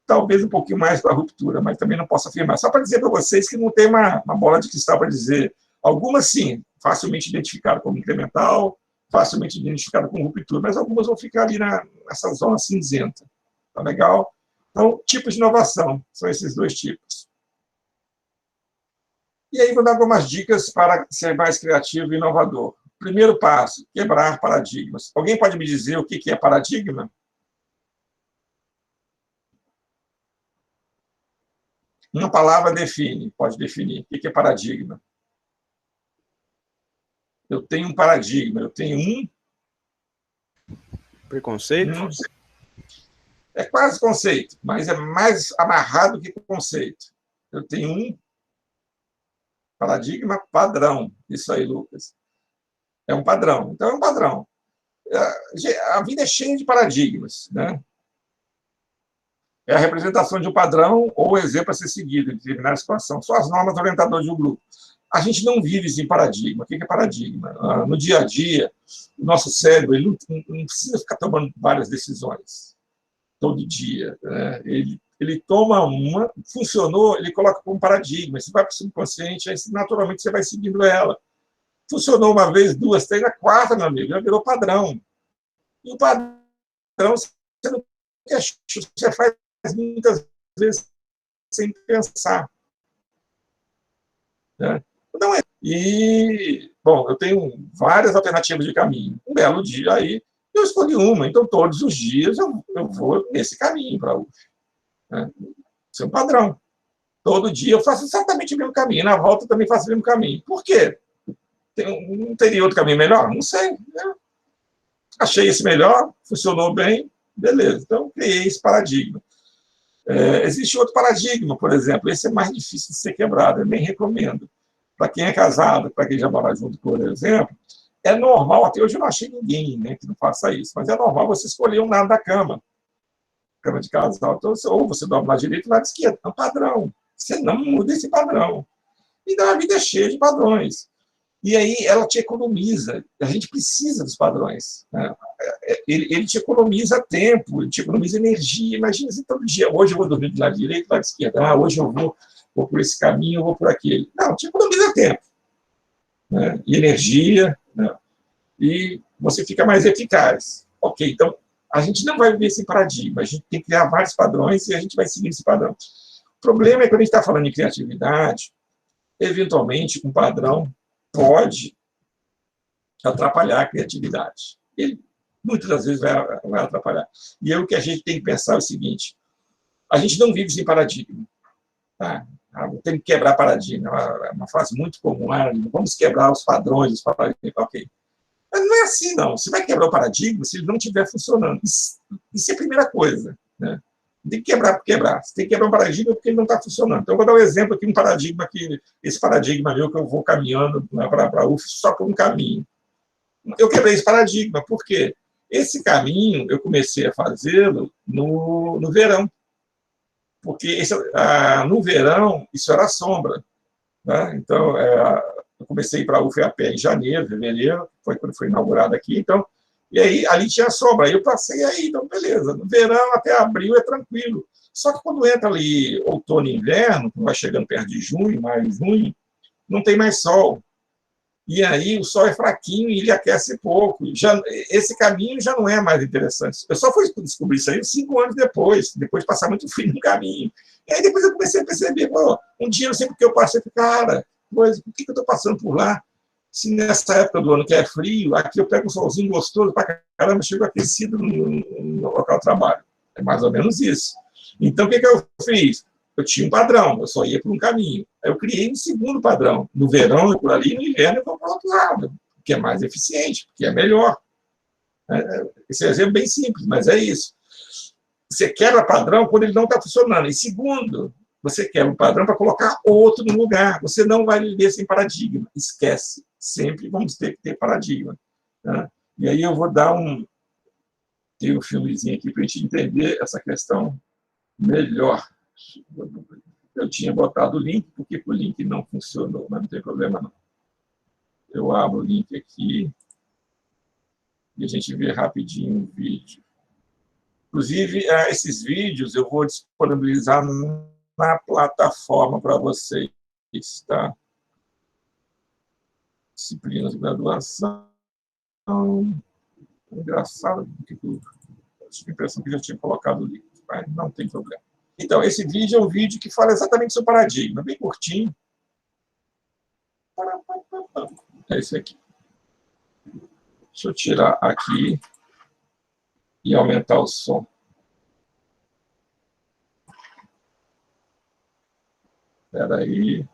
Talvez um pouquinho mais para a ruptura, mas também não posso afirmar. Só para dizer para vocês que não tem uma bola de cristal para dizer. Algumas, sim, facilmente identificadas como incremental, facilmente identificadas como ruptura, mas algumas vão ficar ali nessa zona cinzenta. Tá legal? Então, tipos de inovação, são esses 2 tipos. E aí vou dar algumas dicas para ser mais criativo e inovador. Primeiro passo, quebrar paradigmas. Alguém pode me dizer o que é paradigma? Uma palavra define, pode definir. O que é paradigma? Eu tenho um paradigma, eu tenho um... Preconceito? É quase conceito, mas é mais amarrado que conceito. Eu tenho um paradigma padrão. Isso aí, Lucas. É um padrão. Então, é um padrão. A vida é cheia de paradigmas, né? É a representação de um padrão ou exemplo a ser seguido em determinada situação. São as normas orientadoras de um grupo. A gente não vive sem paradigma. O que é paradigma? No dia a dia, o nosso cérebro ele não precisa ficar tomando várias decisões todo dia. Né? Ele toma uma, funcionou, ele coloca como paradigma. Você vai para o subconsciente, aí naturalmente você vai seguindo ela. Funcionou uma vez, 2, 3, a 4, meu amigo, já virou padrão. E o padrão, você não quer, você faz muitas vezes sem pensar. Né? Não é. E, bom, eu tenho várias alternativas de caminho. Um belo dia aí, eu escolhi uma. Então, todos os dias eu vou nesse caminho para a UF. Né? Isso é um padrão. Todo dia eu faço exatamente o mesmo caminho. Na volta eu também faço o mesmo caminho. Por quê? Não teria outro caminho melhor? Não sei. Né? Achei esse melhor, funcionou bem, beleza. Então, criei esse paradigma. Existe outro paradigma, por exemplo, esse é mais difícil de ser quebrado, eu nem recomendo. Para quem é casado, para quem já mora junto, por exemplo, é normal, até hoje eu não achei ninguém, né, que não faça isso, mas é normal você escolher um lado da cama de casal. Então, ou você dorme na direita ou na esquerda, é um padrão. Você não muda esse padrão. Então, a vida é cheia de padrões. E aí ela te economiza. A gente precisa dos padrões. Né? Ele te economiza tempo, ele te economiza energia. Imagina assim, todo dia, hoje eu vou dormir do lado direito, do lado esquerdo. Hoje eu vou por esse caminho, eu vou por aquele. Não, te economiza tempo. Né? E energia. Né? E você fica mais eficaz. Ok, então a gente não vai viver esse paradigma. A gente tem que criar vários padrões e a gente vai seguir esse padrão. O problema é que quando a gente está falando de criatividade, eventualmente um padrão pode atrapalhar a criatividade. Ele, muitas das vezes, vai atrapalhar. E aí o que a gente tem que pensar é o seguinte, a gente não vive sem paradigma. Tá? Tem que quebrar paradigma. É uma frase muito comum. Vamos quebrar os padrões, os paradigmas. Ok. Mas não é assim, não. Você vai quebrar o paradigma se ele não estiver funcionando. Isso é a primeira coisa. Né? Tem que quebrar por quebrar. Você tem que quebrar um paradigma porque ele não está funcionando. Então, eu vou dar um exemplo aqui, um paradigma aqui, esse paradigma meu que eu vou caminhando para a UF só por um caminho. Eu quebrei esse paradigma, por quê? Esse caminho eu comecei a fazê-lo no verão, porque no verão isso era sombra. Né? Então, eu comecei para a UF a pé em janeiro, fevereiro, foi quando foi inaugurado aqui, então, e aí ali tinha sombra, aí eu passei aí, então beleza, no verão até abril é tranquilo. Só que quando entra ali outono e inverno, vai chegando perto de junho, maio, junho, não tem mais sol. E aí o sol é fraquinho e ele aquece pouco. Esse caminho já não é mais interessante. Eu só fui descobrir isso aí 5 anos depois de passar muito frio no caminho. E aí depois eu comecei a perceber, um dia eu sei porque eu passei, cara, por que eu estou passando por lá? Se nessa época do ano que é frio, aqui eu pego um solzinho gostoso pra caramba, chego aquecido no local de trabalho. É mais ou menos isso. Então, o que eu fiz? Eu tinha um padrão, eu só ia por um caminho. Aí eu criei um segundo padrão. No verão, eu por ali, no inverno, eu vou para o outro lado, que é mais eficiente, que é melhor. Esse exemplo é bem simples, mas é isso. Você quebra padrão quando ele não está funcionando. E segundo, você quebra o padrão para colocar outro no lugar. Você não vai viver sem paradigma. Esquece. Sempre vamos ter que ter paradigma. Né? E aí eu vou dar tem um filmezinho aqui para a gente entender essa questão melhor. Eu tinha botado o link, porque o link não funcionou, mas não tem problema não. Eu abro o link aqui e a gente vê rapidinho o vídeo. Inclusive, esses vídeos eu vou disponibilizar na plataforma para vocês, tá? Disciplinas de graduação. Engraçado, porque eu tive a impressão que eu já tinha colocado o link, mas não tem problema. Então, esse vídeo é um vídeo que fala exatamente sobre o paradigma, bem curtinho. É esse aqui. Deixa eu tirar aqui e aumentar o som. Espera aí.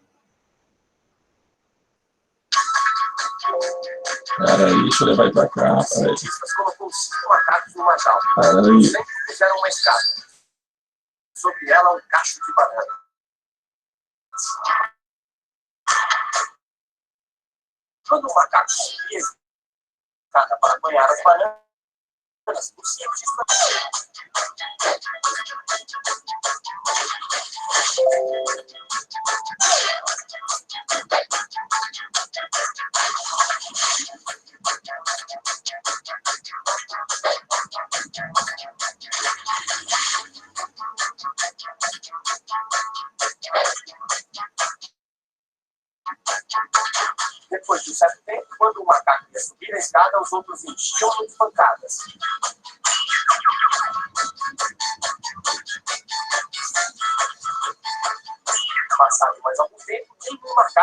Deixa eu levar ele para cá. Espera aí. Colocou 5 macacos numa jaula. Sempre fizeram uma escada. Sobre ela, um cacho de banana. Quando o macaco subia a escada para banhar as bananas, o simples depois de um certo tempo, quando o macaco ia subir a escada, os outros enchiam de pancadas.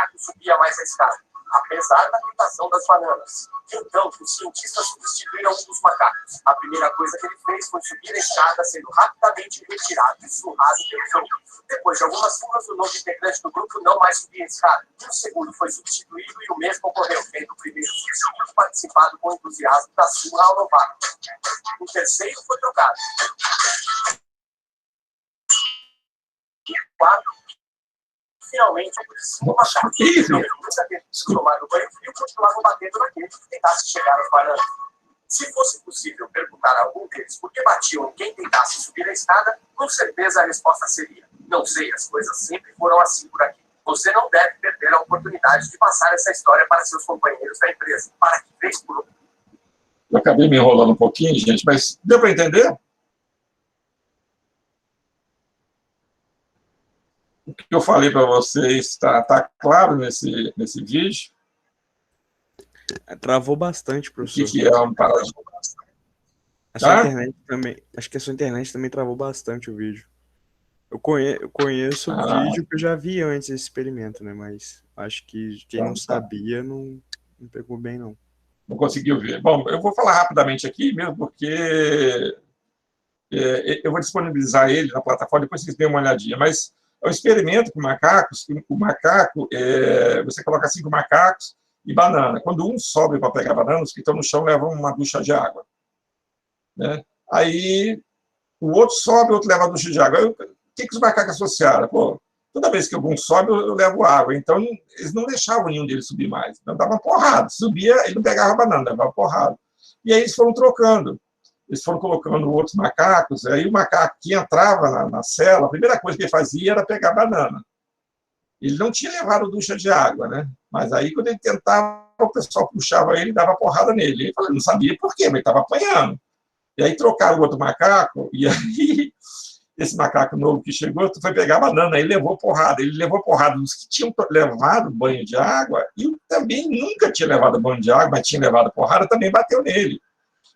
macaco subia mais a escada, apesar da tentação das bananas. Então, os cientistas substituíram um dos macacos. A primeira coisa que ele fez foi subir a escada, sendo rapidamente retirado e surrado pelo jogo. Depois de algumas surras, o novo integrante do grupo não mais subia a escada. O segundo foi substituído e o mesmo ocorreu, tendo o primeiro substituto participado com entusiasmo da surra ao novato. O terceiro foi trocado. E o quarto, finalmente, o macaco. Eles nunca ter tomado banho frio, continuavam batendo naquele que tentasse chegar às bananas. Se fosse possível perguntar a algum deles por que batiam em quem tentasse subir a escada, com certeza a resposta seria: não sei, as coisas sempre foram assim por aqui. Você não deve perder a oportunidade de passar essa história para seus companheiros da empresa, para que vez por outra. Eu acabei me enrolando um pouquinho, gente, mas deu para entender? O que eu falei para vocês está claro nesse vídeo? Travou bastante, professor. O que é um paradigma? A sua internet também, acho que a sua internet também travou bastante o vídeo. Eu conheço o vídeo que eu já vi antes desse experimento, né? Mas acho que quem não sabia não pegou bem, não. Não conseguiu ver. Bom, eu vou falar rapidamente aqui, mesmo porque eu vou disponibilizar ele na plataforma, depois vocês dêem uma olhadinha. Mas é um experimento com macacos. O macaco, você coloca 5 macacos e banana. Quando um sobe para pegar banana, os que estão no chão levam uma ducha de água, né? Aí o outro sobe, o outro leva a ducha de água. Aí, o que os macacos associaram? Pô, toda vez que algum sobe, eu levo água. Então, eles não deixavam nenhum deles subir mais. Então, dava porrada. Subia, ele não pegava banana, dava porrada. E aí eles foram trocando. Eles foram colocando outros macacos. Aí o macaco que entrava na cela, a primeira coisa que ele fazia era pegar banana. Ele não tinha levado ducha de água, né? Mas aí, quando ele tentava, o pessoal puxava ele e dava porrada nele. Ele não sabia por quê, mas ele estava apanhando. E aí trocaram o outro macaco, e aí esse macaco novo que chegou foi pegar a banana, aí levou porrada. Ele levou porrada dos que tinham levado banho de água, e também nunca tinha levado banho de água, mas tinha levado porrada, também bateu nele.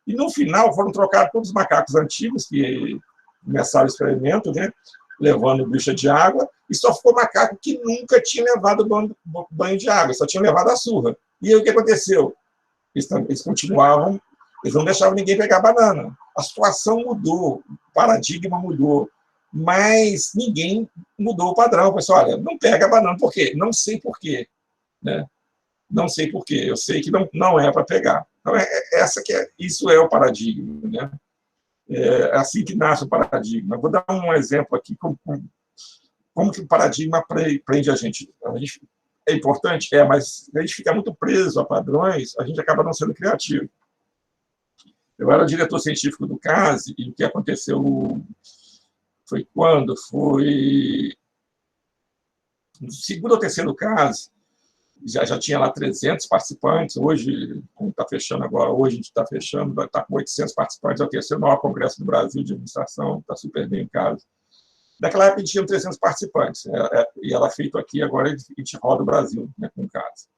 E no final foram trocados todos os macacos antigos que começaram o experimento, né, levando ducha de água, e só ficou macaco que nunca tinha levado banho de água, só tinha levado a surra. E aí o que aconteceu? Eles continuavam. Eles não deixavam ninguém pegar banana. A situação mudou, o paradigma mudou, mas ninguém mudou o padrão. Pessoal, olha, não pega banana. Por quê? Não sei por quê, né? Não sei por quê. Eu sei que não é para pegar. Então, isso é o paradigma, né? É assim que nasce o paradigma. Vou dar um exemplo aqui, como que o paradigma prende a gente. É importante? Mas a gente fica muito preso a padrões, a gente acaba não sendo criativo. Eu era o diretor científico do CASE, e o que aconteceu foi quando? Foi no segundo ou terceiro CASE, já tinha lá 300 participantes, hoje, como está fechando agora, hoje a gente está fechando, vai estar com 800 participantes, é o terceiro maior congresso do Brasil de administração, está super bem o CASE. Naquela época, a gente tinha 300 participantes, e ela é feito aqui, agora a gente roda o Brasil, né, com o CASE.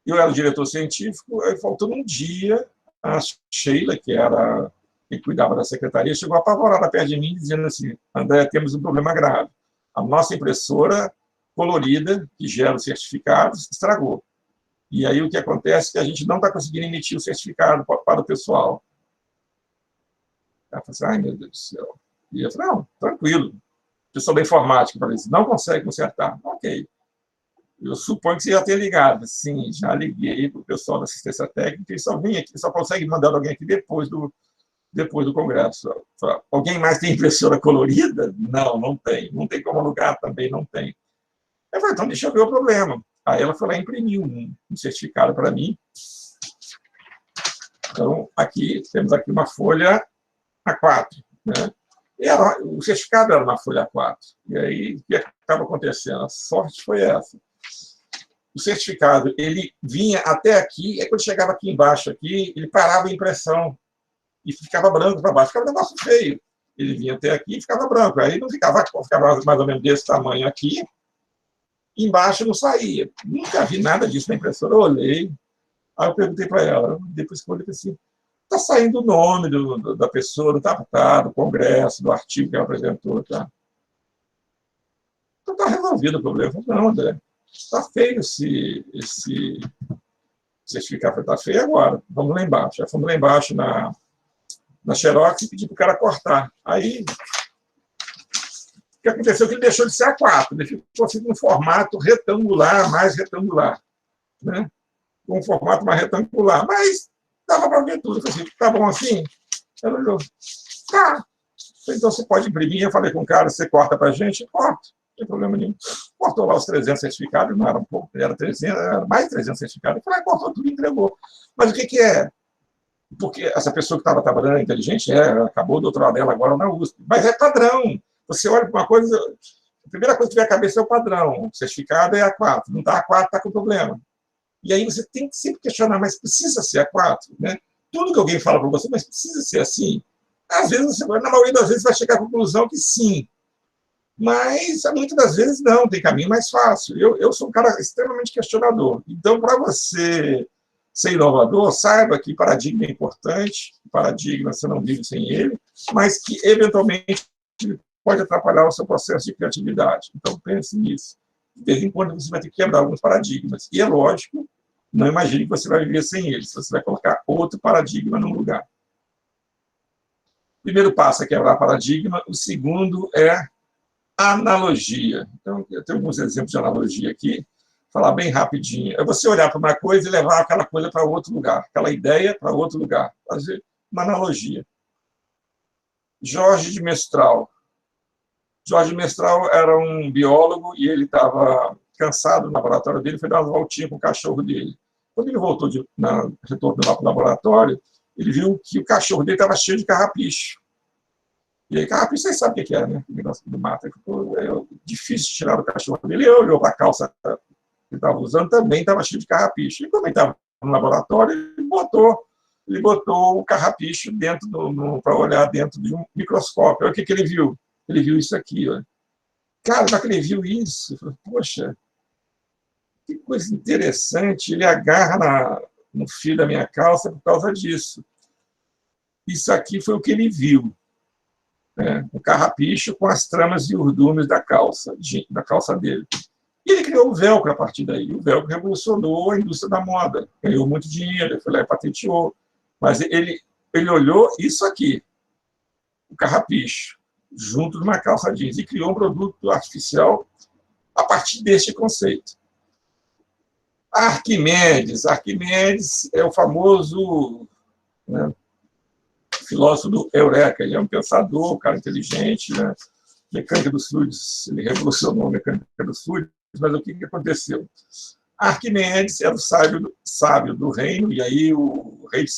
Eu era o diretor científico, aí faltando um dia, a Sheila, que era quem cuidava da secretaria, chegou apavorada perto de mim, dizendo assim: André, temos um problema grave. A nossa impressora colorida, que gera os certificados, estragou. E aí o que acontece é que a gente não está conseguindo emitir o certificado para o pessoal. Ela falou assim: ai, meu Deus do céu. E eu falei: não, tranquilo. O pessoal da informática falou assim: não consegue consertar. Ok. Eu suponho que você já tenha ligado. Sim, já liguei para o pessoal da assistência técnica, e só vim aqui, só consegue mandar alguém aqui depois do congresso. Alguém mais tem impressora colorida? Não, não tem. Não tem como alugar? Também não tem. Eu falei: então deixa eu ver o problema. Aí ela foi lá e imprimiu um certificado para mim. Então, temos aqui uma folha A4, né? O certificado era uma folha A4. E aí, o que estava acontecendo? A sorte foi essa. O certificado, ele vinha até aqui, e quando chegava aqui embaixo, ele parava a impressão e ficava branco para baixo. Ficava um negócio feio. Ele vinha até aqui e ficava branco. Aí não ficava mais ou menos desse tamanho aqui, embaixo não saía. Nunca vi nada disso na impressora. Eu olhei, aí eu perguntei para ela, depois que eu olhei assim: está saindo o nome da pessoa, do congresso, do artigo que ela apresentou, tá? Então está resolvido o problema. Eu falei, não, André, está feio esse certificado, está feio agora, vamos lá embaixo. Já fomos lá embaixo na Xerox e pedi para o cara cortar. Aí, o que aconteceu? Que ele deixou de ser A4, ele ficou assim, num formato retangular, mais retangular, né? Um formato mais retangular, mas dava para ver tudo. Eu falei assim, tá bom assim? Ela olhou, tá. Então você pode imprimir. Eu falei com o cara, você corta para a gente? Corta, não tem problema nenhum. Cortou lá os 300 certificados, não era um pouco, era 300, era mais de 300 certificados. Eu falei, cortou tudo e entregou. Mas o que é? Porque essa pessoa que estava trabalhando inteligente, acabou o doutorado dela agora na USP. Mas é padrão. Você olha para uma coisa, a primeira coisa que vem à cabeça é o padrão. O certificado é A4. Não está A4, está com problema. E aí você tem que sempre questionar, mas precisa ser A4? Né? Tudo que alguém fala para você, mas precisa ser assim? Às vezes, na maioria das vezes, vai chegar à conclusão que sim. Mas, muitas das vezes, não, tem caminho mais fácil. Eu sou um cara extremamente questionador. Então, para você ser inovador, saiba que paradigma é importante, paradigma você não vive sem ele, mas que, eventualmente, pode atrapalhar o seu processo de criatividade. Então, pense nisso. De vez em quando, você vai ter que quebrar alguns paradigmas. E é lógico, não imagine que você vai viver sem eles. Você vai colocar outro paradigma no lugar. O primeiro passo é quebrar paradigma, o segundo é analogia. Então, eu tenho alguns exemplos de analogia aqui, falar bem rapidinho. É você olhar para uma coisa e levar aquela coisa para outro lugar, aquela ideia para outro lugar, fazer uma analogia. Jorge de Mestral. Jorge de Mestral era um biólogo e ele estava cansado no laboratório dele, foi dar uma voltinha com o cachorro dele. Quando ele voltou, retornou lá para o laboratório, ele viu que o cachorro dele estava cheio de carrapicho. E aí, carrapicho, vocês sabem o que é, né? O negócio do mato. É difícil de tirar do cachorro dele. Ele olhou para a calça que ele estava usando, também estava cheio de carrapicho. E como ele estava no laboratório, ele botou o carrapicho dentro para olhar dentro de um microscópio. Olha o que ele viu. Ele viu isso aqui. Ó. Cara, na que ele viu isso, eu falei, poxa, que coisa interessante. Ele agarra no fio da minha calça por causa disso. Isso aqui foi o que ele viu. Um carrapicho com as tramas e urdumes da calça dele. E ele criou o velcro a partir daí. O velcro revolucionou a indústria da moda. Ganhou muito dinheiro, ele foi lá e patenteou. Mas ele olhou isso aqui, o carrapicho, junto de uma calça jeans, e criou um produto artificial a partir deste conceito. Arquimedes é o famoso... né, filósofo do Eureka, ele é um pensador, um cara inteligente, né? Mecânica dos fluidos, ele revolucionou a mecânica dos fluidos, mas o que aconteceu? Arquimedes era o sábio do reino, e aí o rei de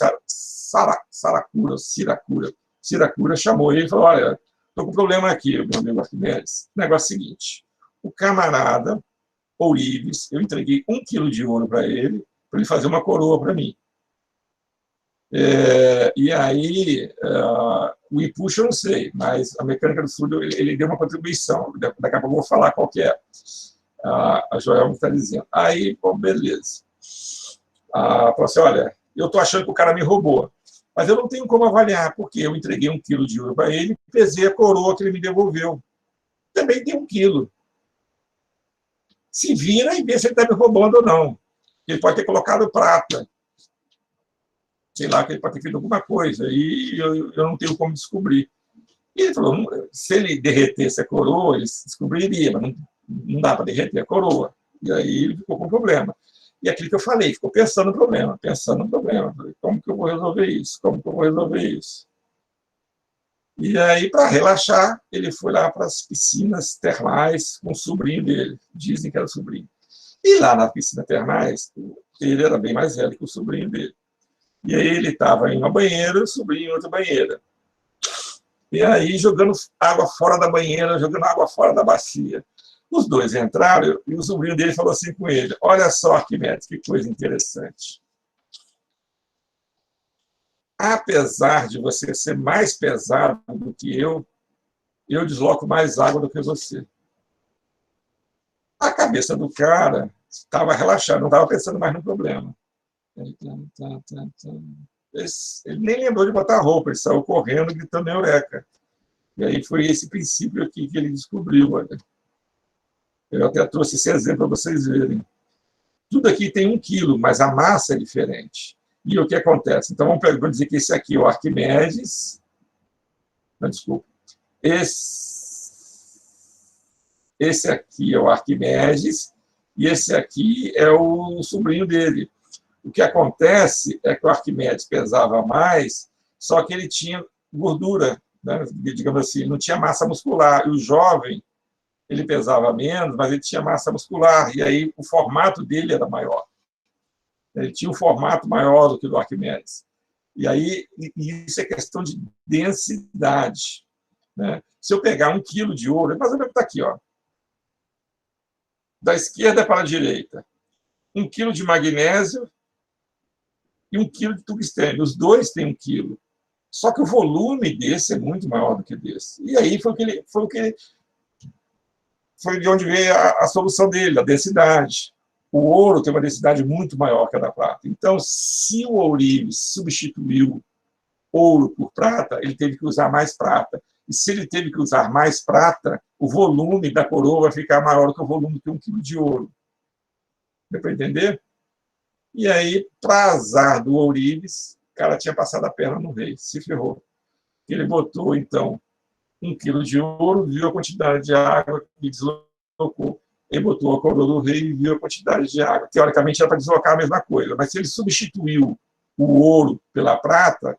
Siracura chamou ele e falou, olha, estou com um problema aqui, meu amigo Arquimedes. O negócio é o seguinte, o camarada Ourives, eu entreguei 1 quilo de ouro para ele fazer uma coroa para mim. E aí, o Ipuxa eu não sei, mas a mecânica do fluido, ele deu uma contribuição. Daqui a pouco eu vou falar qual que é. A Joelma está dizendo. Aí, bom, beleza. Falou assim, olha, eu estou achando que o cara me roubou, mas eu não tenho como avaliar, porque eu entreguei 1 quilo de ouro para ele, pesei a coroa que ele me devolveu. Também tem 1 quilo. Se vira e vê se ele está me roubando ou não. Ele pode ter colocado prata. Sei lá, que ele pode ter feito alguma coisa, e eu não tenho como descobrir. E ele falou, se ele derretesse a coroa, ele descobriria, mas não dá para derreter a coroa. E aí ele ficou com um problema. E aquilo que eu falei, ficou pensando no problema. Falei, como que eu vou resolver isso? E aí, para relaxar, ele foi lá para as piscinas termais com o sobrinho dele. Dizem que era o sobrinho. E lá nas piscinas termais, ele era bem mais velho que o sobrinho dele. E aí ele estava em uma banheira, o sobrinho em outra banheira. E aí jogando água fora da banheira, jogando água fora da bacia. Os dois entraram e o sobrinho dele falou assim com ele, olha só, Arquimedes, que coisa interessante. Apesar de você ser mais pesado do que eu desloco mais água do que você. A cabeça do cara estava relaxada, não estava pensando mais no problema. Ele nem lembrou de botar roupa, ele saiu correndo, gritando Eureka. E aí foi esse princípio aqui que ele descobriu. Olha. Eu até trouxe esse exemplo para vocês verem. Tudo aqui tem 1 quilo, mas a massa é diferente. E o que acontece? Então, vamos dizer que esse aqui é o Arquimedes. Não, desculpa. Esse aqui é o Arquimedes, e esse aqui é o sobrinho dele. O que acontece é que o Arquimedes pesava mais, só que ele tinha gordura, né? Digamos assim, não tinha massa muscular. E o jovem, ele pesava menos, mas ele tinha massa muscular, e aí o formato dele era maior. Ele tinha um formato maior do que o do Arquimedes. E aí, isso é questão de densidade, né? Se eu pegar 1 quilo de ouro, mais ou menos está aqui, ó, da esquerda para a direita, 1 quilo de magnésio e 1 quilo de tungstênio. Os dois têm 1 quilo. Só que o volume desse é muito maior do que desse. E aí foi de onde veio a solução dele, a densidade. O ouro tem uma densidade muito maior que a da prata. Então, se o ourives substituiu ouro por prata, ele teve que usar mais prata. E se ele teve que usar mais prata, o volume da coroa vai ficar maior do que o volume de 1 quilo de ouro. Deu para entender? E aí, para azar do ourives, o cara tinha passado a perna no rei, se ferrou. Ele botou, então, 1 quilo de ouro, viu a quantidade de água que deslocou. Ele botou a coroa do rei e viu a quantidade de água. Teoricamente, era para deslocar a mesma coisa, mas se ele substituiu o ouro pela prata,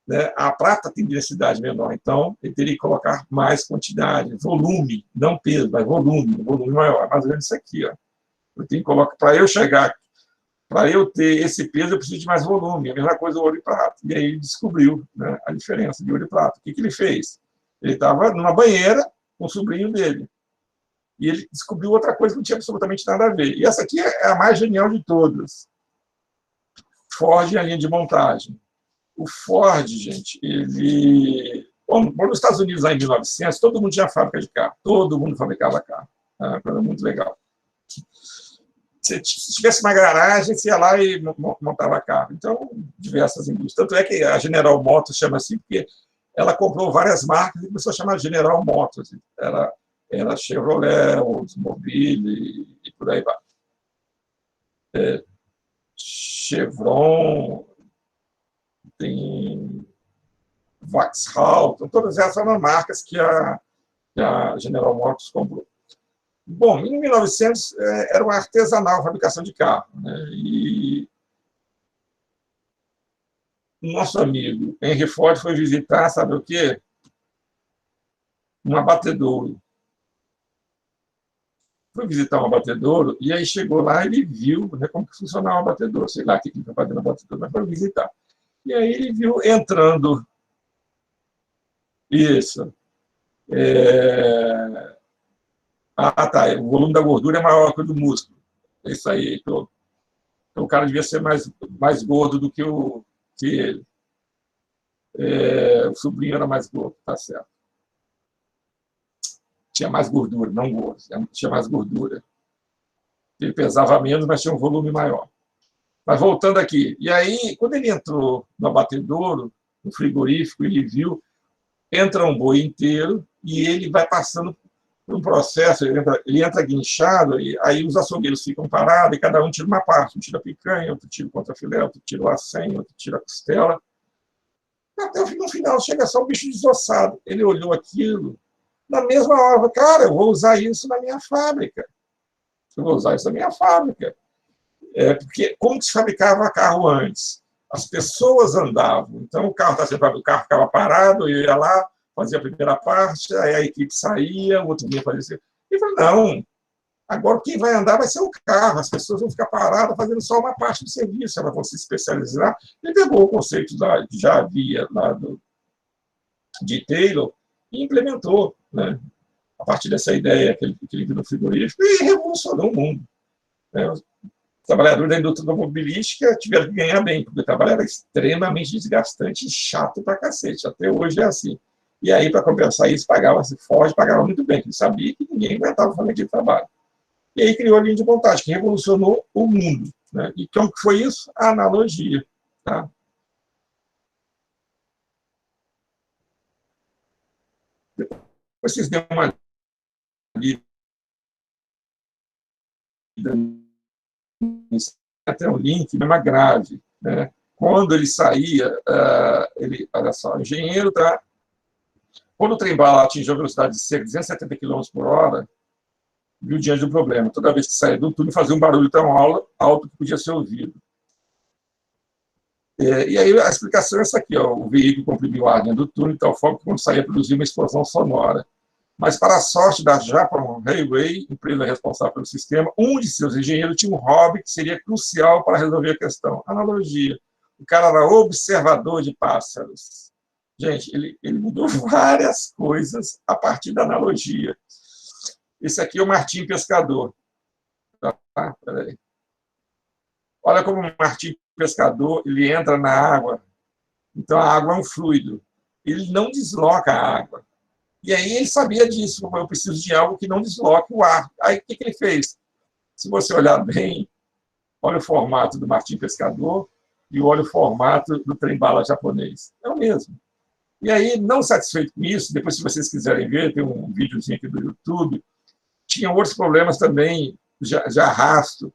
né, a prata tem densidade menor, então ele teria que colocar mais quantidade, volume, não peso, mas volume maior. Mais ou menos isso aqui. Ó. Eu tenho que colocar, para eu chegar, para eu ter esse peso, eu preciso de mais volume. A mesma coisa o ouro e prata. E aí ele descobriu, né, a diferença de ouro e prata. O que ele fez? Ele estava numa banheira com o sobrinho dele. E ele descobriu outra coisa que não tinha absolutamente nada a ver. E essa aqui é a mais genial de todas. Ford e a linha de montagem. O Ford, gente, ele... Bom, nos Estados Unidos, lá em 1900, todo mundo tinha fábrica de carro. Todo mundo fabricava carro. Era uma coisa muito legal. Se tivesse uma garagem, você ia lá e montava carro. Então, diversas indústrias. Tanto é que a General Motors chama assim, porque ela comprou várias marcas e começou a chamar General Motors. Era Chevrolet, Oldsmobile e por aí vai. Chevron, tem Vauxhall, então, todas essas são marcas que a General Motors comprou. Bom, em 1900 era uma artesanal a fabricação de carro, né? E o nosso amigo Henry Ford foi visitar, sabe o quê? Um abatedouro. Foi visitar um abatedouro e aí chegou lá e ele viu, né, como que funcionava o abatedouro. Sei lá o que ele foi fazer no abatedouro, mas foi visitar. E aí ele viu entrando isso. Tá, o volume da gordura é maior que o do músculo. É isso aí. Então, o cara devia ser mais gordo do que ele. O sobrinho era mais gordo, tá certo. Tinha mais gordura, não gordo, tinha mais gordura. Ele pesava menos, mas tinha um volume maior. Mas voltando aqui, e aí, quando ele entrou no abatedouro, no frigorífico, ele viu, entra um boi inteiro e ele vai passando por um processo, ele entra guinchado, e aí os açougueiros ficam parados, e cada um tira uma parte, um tira a picanha, outro tira o contrafilé, outro tira o acém, outro tira a costela. Até no final chega só um bicho desossado. Ele olhou aquilo, na mesma hora, cara, eu vou usar isso na minha fábrica. Eu vou usar isso na minha fábrica. Porque como que se fabricava carro antes? As pessoas andavam. Então, o carro ficava parado, eu ia lá, fazia a primeira parte, aí a equipe saía, o outro dia fazia assim. Ele falou, não, agora quem vai andar vai ser o carro, as pessoas vão ficar paradas fazendo só uma parte do serviço, elas vão se especializar. Ele pegou o conceito que já havia lá de Taylor e implementou, né, a partir dessa ideia que ele viu no frigorífico e revolucionou o mundo. Né? Os trabalhadores da indústria automobilística tiveram que ganhar bem, porque o trabalho era extremamente desgastante e chato pra cacete. Até hoje é assim. E aí, para compensar isso, pagava-se Ford, pagava muito bem, porque ele sabia que ninguém aguentava fazer aquele trabalho. E aí criou a linha de montagem, que revolucionou o mundo. Né? E como que foi isso? A analogia. Tá? Vocês dêem uma lida até um link mais grave, né? Quando ele saía, olha só, engenheiro, tá? Quando o trem-bala atingiu a velocidade de cerca de 270 km por hora, viu diante do problema. Toda vez que saía do túnel, fazia um barulho tão alto que podia ser ouvido. E aí a explicação é essa aqui, ó, o veículo comprimiu a ar dentro do túnel de tal forma que quando saía produzia uma explosão sonora. Mas, para a sorte da Japan Railway, empresa responsável pelo sistema, um de seus engenheiros tinha um hobby que seria crucial para resolver a questão. Analogia. O cara era observador de pássaros. Gente, ele mudou várias coisas a partir da analogia. Esse aqui é o Martim Pescador. Tá? Peraí. Olha como o Martim Pescador ele entra na água. Então, a água é um fluido. Ele não desloca a água. E aí ele sabia disso. Eu preciso de algo que não desloque o ar. Aí o que ele fez? Se você olhar bem, olha o formato do Martim Pescador e olha o formato do trem-bala japonês. É o mesmo. E aí, não satisfeito com isso, depois, se vocês quiserem ver, tem um videozinho aqui do YouTube, tinha outros problemas também de arrasto.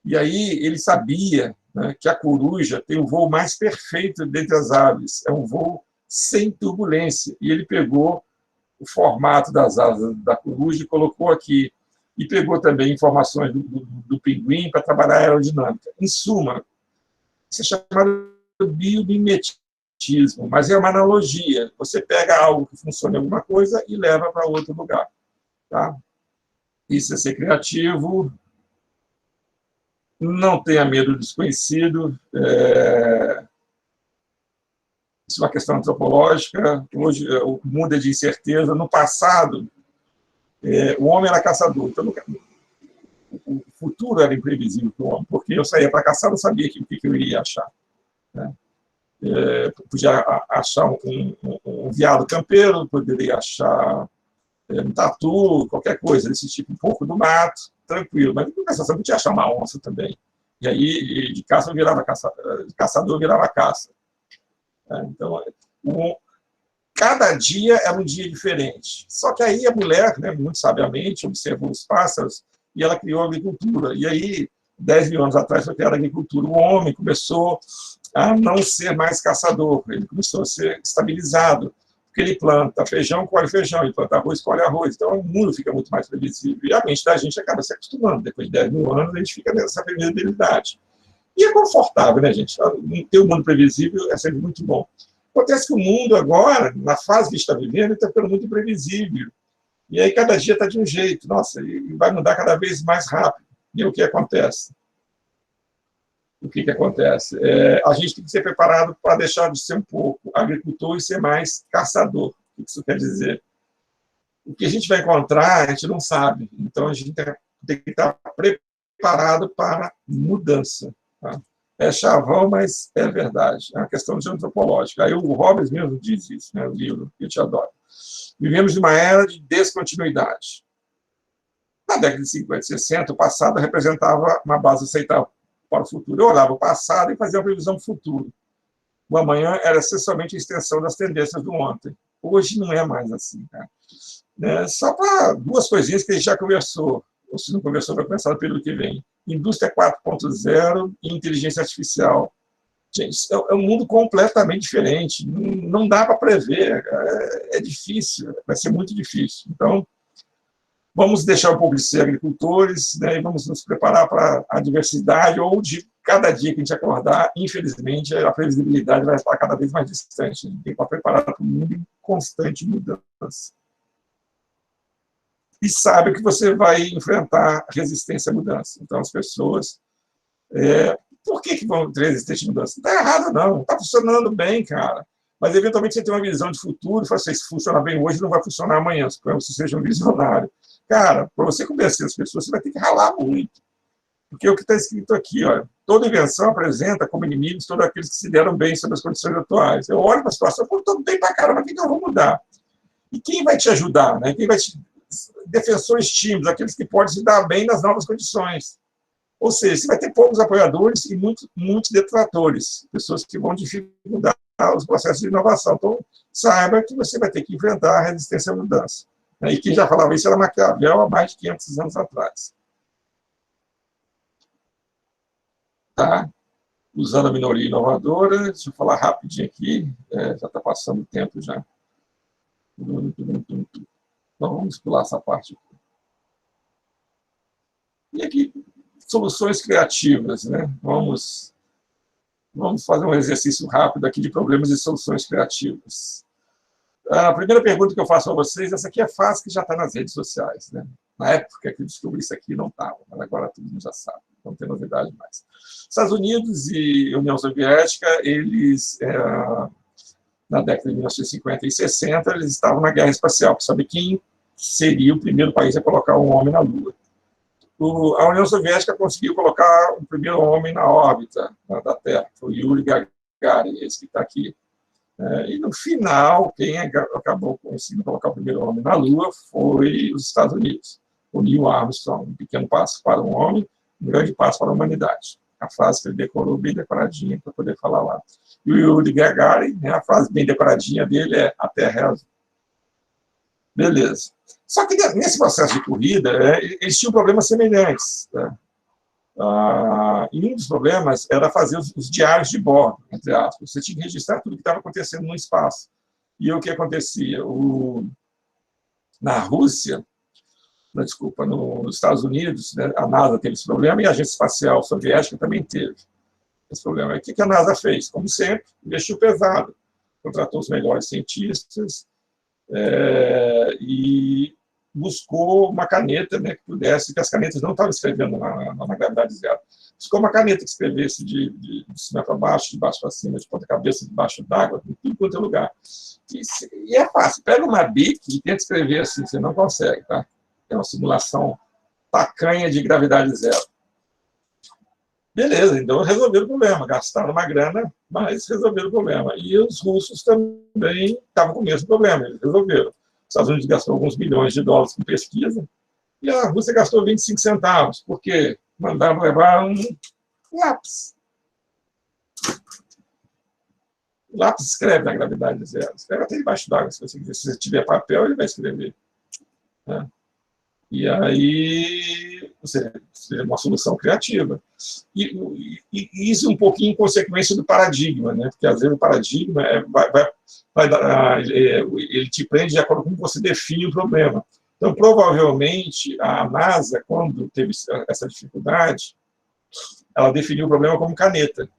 E aí ele sabia, né, que a coruja tem o voo mais perfeito dentre as aves. É um voo sem turbulência. E ele pegou o formato das asas da coruja e colocou aqui. E pegou também informações do pinguim para trabalhar a aerodinâmica. Em suma, isso é chamado de biomimetismo, mas é uma analogia. Você pega algo que funciona em alguma coisa e leva para outro lugar. Tá? Isso é ser criativo. Não tenha medo do desconhecido. Isso é uma questão antropológica. Hoje o mundo é de incerteza. No passado, o homem era caçador. Então, o futuro era imprevisível para o homem, porque eu saía para caçar, não sabia o que eu iria achar. Né? Podia achar um veado campeiro, poderia achar um tatu, qualquer coisa desse tipo, um pouco do mato, tranquilo. Mas, em compensação, podia achar uma onça também. E aí, de caça virava de caçador virava caça. Então, cada dia era um dia diferente. Só que aí a mulher, né, muito sabiamente, observou os pássaros e ela criou a agricultura. E aí, 10 mil anos atrás, foi criada a agricultura. O homem começou a não ser mais caçador, ele começou a ser estabilizado, porque ele planta feijão, colhe feijão, ele planta arroz, colhe arroz. Então, o mundo fica muito mais previsível. E a mente da gente acaba se acostumando. Depois de 10 mil anos, a gente fica nessa previsibilidade. E é confortável, né, gente? Ter um mundo previsível é sempre muito bom. Acontece que o mundo agora, na fase que está vivendo, está ficando muito imprevisível. E aí cada dia está de um jeito. Nossa, e vai mudar cada vez mais rápido. E o que acontece? O que acontece? A gente tem que ser preparado para deixar de ser um pouco agricultor e ser mais caçador. O que isso quer dizer? O que a gente vai encontrar, a gente não sabe. Então, a gente tem que estar preparado para mudança. Tá? É chavão, mas é verdade. É uma questão de antropológica. Aí o Robbins mesmo diz isso, né, no livro que eu te adoro. Vivemos uma era de descontinuidade. Na década de 50 e 60, o passado representava uma base aceitável para o futuro. Eu olhava o passado e fazia uma previsão do futuro. O amanhã era essencialmente a extensão das tendências do ontem. Hoje não é mais assim. Né? Só para duas coisinhas que a gente já conversou, ou se não conversou, vai começar no período que vem. Indústria 4.0 e inteligência artificial. Gente, é um mundo completamente diferente. Não dá para prever. É difícil, vai ser muito difícil. Então, vamos deixar um pouco de ser agricultores, né, e vamos nos preparar para a diversidade, ou de cada dia que a gente acordar, infelizmente, a previsibilidade vai estar cada vez mais distante. A gente tem que estar preparado para um mundo em constante mudança. E sabe que você vai enfrentar resistência à mudança. Então, as pessoas... por que vão ter resistência à mudança? Não está errado, não. Está funcionando bem, cara. Mas, eventualmente, você tem uma visão de futuro e fala assim, se funciona bem hoje, não vai funcionar amanhã. Suponha que você seja um visionário. Cara, para você convencer as pessoas, você vai ter que ralar muito. Porque o que está escrito aqui, ó, toda invenção apresenta como inimigos todos aqueles que se deram bem sobre as condições atuais. Eu olho para a situação, pô, estou bem para caramba, o que eu vou mudar? E quem vai te ajudar? Né? Quem vai te... Defensores tímidos, aqueles que podem se dar bem nas novas condições. Ou seja, você vai ter poucos apoiadores e muitos detratores, pessoas que vão dificultar os processos de inovação. Então, saiba que você vai ter que enfrentar a resistência à mudança. E quem já falava isso era Maquiavel há mais de 500 anos atrás. tá? Usando a minoria inovadora. Deixa eu falar rapidinho aqui, já está passando o tempo já. Então, vamos pular essa parte aqui. E aqui, soluções criativas, né? Vamos fazer um exercício rápido aqui de problemas e soluções criativas. A primeira pergunta que eu faço a vocês, essa aqui é fácil, que já está nas redes sociais, né? Na época que eu descobri isso aqui, não estava, mas agora todo mundo já sabe, não tem novidade mais. Estados Unidos e União Soviética, eles, na década de 1950 e 60, eles estavam na guerra espacial, para saber quem seria o primeiro país a colocar um homem na Lua. A União Soviética conseguiu colocar o primeiro homem na órbita da Terra, foi Yuri Gagarin, esse que está aqui. E, no final, quem acabou conseguindo colocar o primeiro homem na Lua foi os Estados Unidos. O Neil Armstrong, um pequeno passo para um homem, um grande passo para a humanidade. A frase que ele decorou bem decoradinha para poder falar lá. E o Yuri Gagarin, né, a frase bem decoradinha dele é: a Terra é azul. Beleza. Só que nesse processo de corrida, eles tinham problemas semelhantes. Né? E um dos problemas era fazer os diários de bordo, entre aspas. Você tinha que registrar tudo o que estava acontecendo no espaço. E o que acontecia? Na Rússia, desculpa, nos Estados Unidos, né, a NASA teve esse problema e a Agência Espacial Soviética também teve esse problema. E o que a NASA fez? Como sempre, investiu pesado. Contratou os melhores cientistas e buscou uma caneta, né, que pudesse, que as canetas não estavam escrevendo na gravidade zero. Buscou uma caneta que escrevesse de cima para baixo, de baixo para cima, de ponta cabeça, debaixo d'água, em tudo quanto é lugar. E é fácil. Pega uma bic e tenta escrever assim, você não consegue, tá? É uma simulação tacanha de gravidade zero. Beleza, então resolveram o problema. Gastaram uma grana, mas resolveram o problema. E os russos também estavam com o mesmo problema, eles resolveram. Os Estados Unidos gastou alguns bilhões de dólares com pesquisa, e a Rússia gastou 25 centavos, porque mandaram levar um lápis. O lápis escreve na gravidade zero. Escreve até debaixo d'água, se você quiser. Se você tiver papel, ele vai escrever. Né? E aí, você é uma solução criativa. E isso é um pouquinho em consequência do paradigma, né? Porque, às vezes, o paradigma ele te prende de acordo com como você define o problema. Então, provavelmente, a NASA, quando teve essa dificuldade, ela definiu o problema como caneta.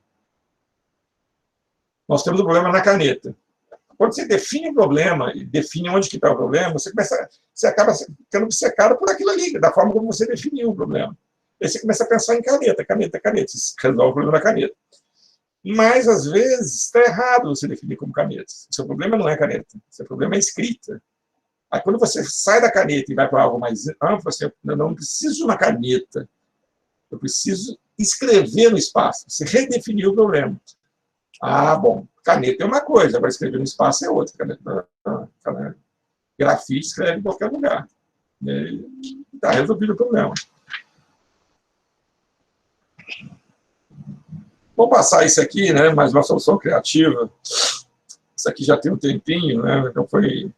Nós temos o problema na caneta. Quando você define o problema e define onde que está o problema, você acaba ficando obcecado por aquilo ali, da forma como você definiu o problema. Aí você começa a pensar em caneta. Você resolve o problema da caneta. Mas, às vezes, está errado você definir como caneta. O seu problema não é caneta, o seu problema é escrita. Aí, quando você sai da caneta e vai para algo mais amplo, você não precisa de uma caneta. Eu preciso escrever no espaço. Você redefiniu o problema. Ah, bom, caneta é uma coisa, agora escrever no espaço é outra. Grafite escreve em qualquer lugar. Está resolvido o problema. Vou passar isso aqui, né, mais uma solução criativa. Isso aqui já tem um tempinho, né, então foi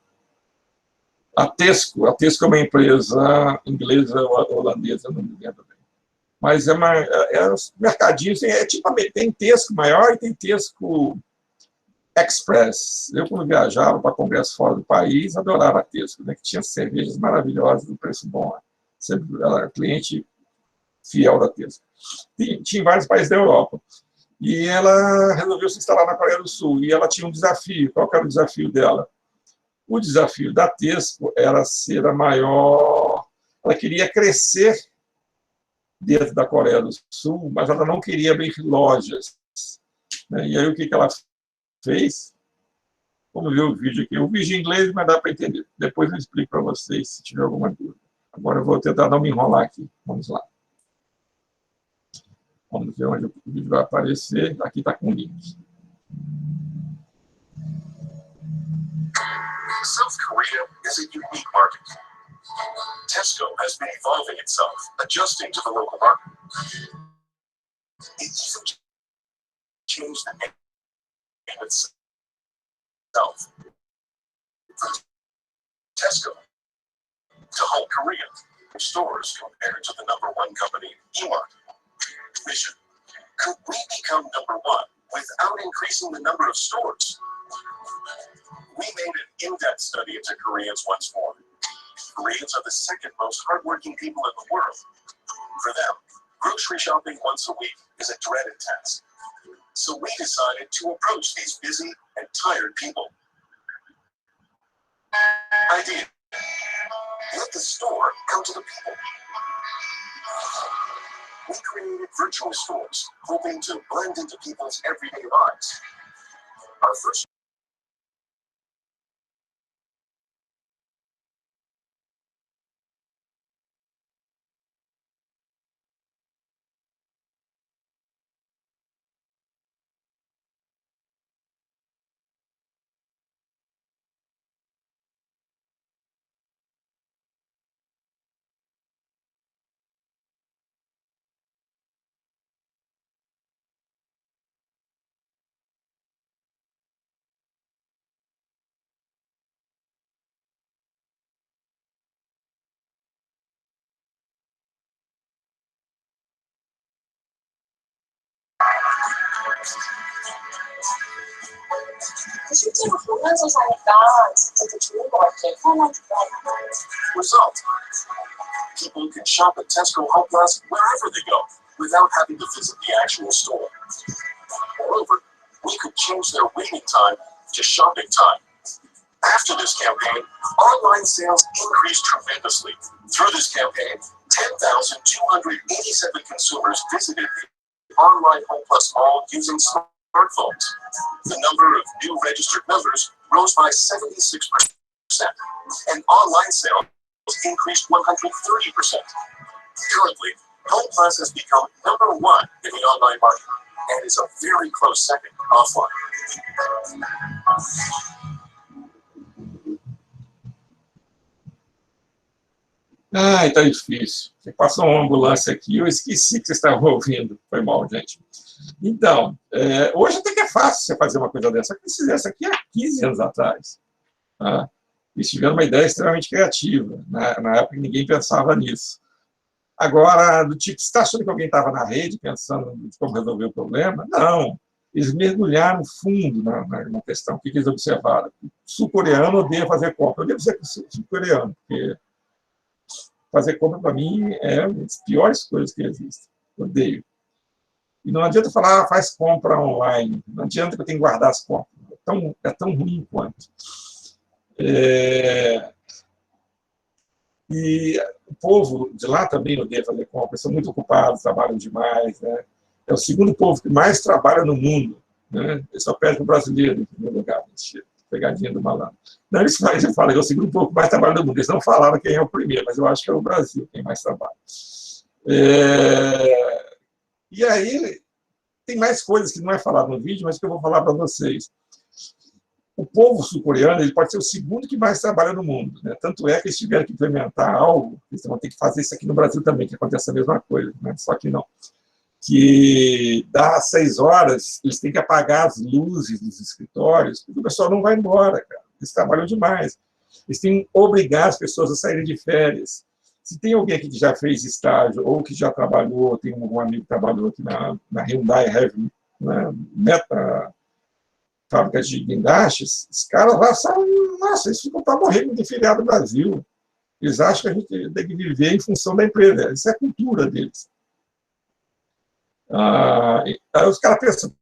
a Tesco. A Tesco é uma empresa inglesa ou holandesa, não me lembro bem. Mas é um mercadinho, tipo, tem Tesco maior e tem Tesco Express. Eu, quando viajava para congresso fora do país, adorava a Tesco, né, que tinha cervejas maravilhosas, um preço bom. Sempre era cliente fiel da Tesco. Tinha em vários países da Europa. E ela resolveu se instalar na Coreia do Sul. E ela tinha um desafio. Qual que era o desafio dela? O desafio da Tesco era ser a maior... Ela queria crescer dentro da Coreia do Sul, mas ela não queria abrir lojas. E aí, o que ela fez? Vamos ver o vídeo aqui. O vídeo em inglês, mas dá para entender. Depois eu explico para vocês, se tiver alguma dúvida. Agora eu vou tentar não me enrolar aqui. Vamos lá. Vamos ver onde o vídeo vai aparecer. Aqui está com o link. South Korea is a unique market. Tesco has been evolving itself, adjusting to the local market. It even changed the name itself. From Tesco to Home Korea, stores compared to the #1 company, E-Mart. Mission: Could we become number one without increasing the number of stores? We made an in-depth study into Koreans once more. Koreans are the second most hardworking people in the world. For them, grocery shopping once a week is a dreaded task. So we decided to approach these busy and tired people. Idea. Let the store come to the people. We created virtual stores, hoping to blend into people's everyday lives. Our first 실제로 보면서 사니까 진짜 더 좋은 것 같아요. 편하기도 하고. result. People can shop at Tesco Home Plus wherever they go without having to visit the actual store. Moreover, we could change their waiting time to shopping time. After this campaign, online sales increased tremendously. Through this campaign, 10,287 consumers visited the online Home Plus mall using smartphones. The number of new registered members rose by 76%, and online sales increased 130%. Currently, Home Plus has become number one in the online market and is a very close second offline. Ai, tá difícil. Você passou uma ambulância aqui, eu esqueci que vocês estavam ouvindo. Foi mal, gente. Então, hoje até que é fácil você fazer uma coisa dessa. Eu fiz essa aqui há 15 anos atrás. Tá? Eles tiveram uma ideia extremamente criativa. Na época, ninguém pensava nisso. Agora, do tipo, você está achando que alguém estava na rede pensando em como resolver o problema? Não. Eles mergulharam fundo na questão. O que eles observaram? O sul-coreano odeia fazer compra. Eu devo ser sul-coreano, porque fazer compra, para mim, é uma das piores coisas que existem. Eu odeio. E não adianta falar, faz compra online. Não adianta que eu tenho que guardar as compras. É tão ruim quanto. E o povo de lá também odeia fazer compras. São muito ocupados, trabalham demais. Né? É o segundo povo que mais trabalha no mundo. Né? Ele só perde o brasileiro, em primeiro lugar. Pegadinha do malandro. Não, eles falam que é o segundo povo que mais trabalha no mundo. Eles não falaram quem é o primeiro, mas eu acho que é o Brasil quem mais trabalha. E aí, tem mais coisas que não é falado no vídeo, mas que eu vou falar para vocês. O povo sul-coreano ele pode ser o segundo que mais trabalha no mundo. Né? Tanto é que eles tiveram que implementar algo, eles vão ter que fazer isso aqui no Brasil também, que acontece a mesma coisa, né? Só que não. Que das 6 horas, eles têm que apagar as luzes dos escritórios, porque o pessoal não vai embora, cara. Eles trabalham demais. Eles têm que obrigar as pessoas a saírem de férias. Se tem alguém aqui que já fez estágio, ou que já trabalhou, tem um amigo que trabalhou aqui na Hyundai Heavy, Meta, fábrica de guindastes, os caras lá são, nossa, eles ficam para morrer de feriado no Brasil. Eles acham que a gente tem que viver em função da empresa. Isso é a cultura deles. Aí os caras pensam,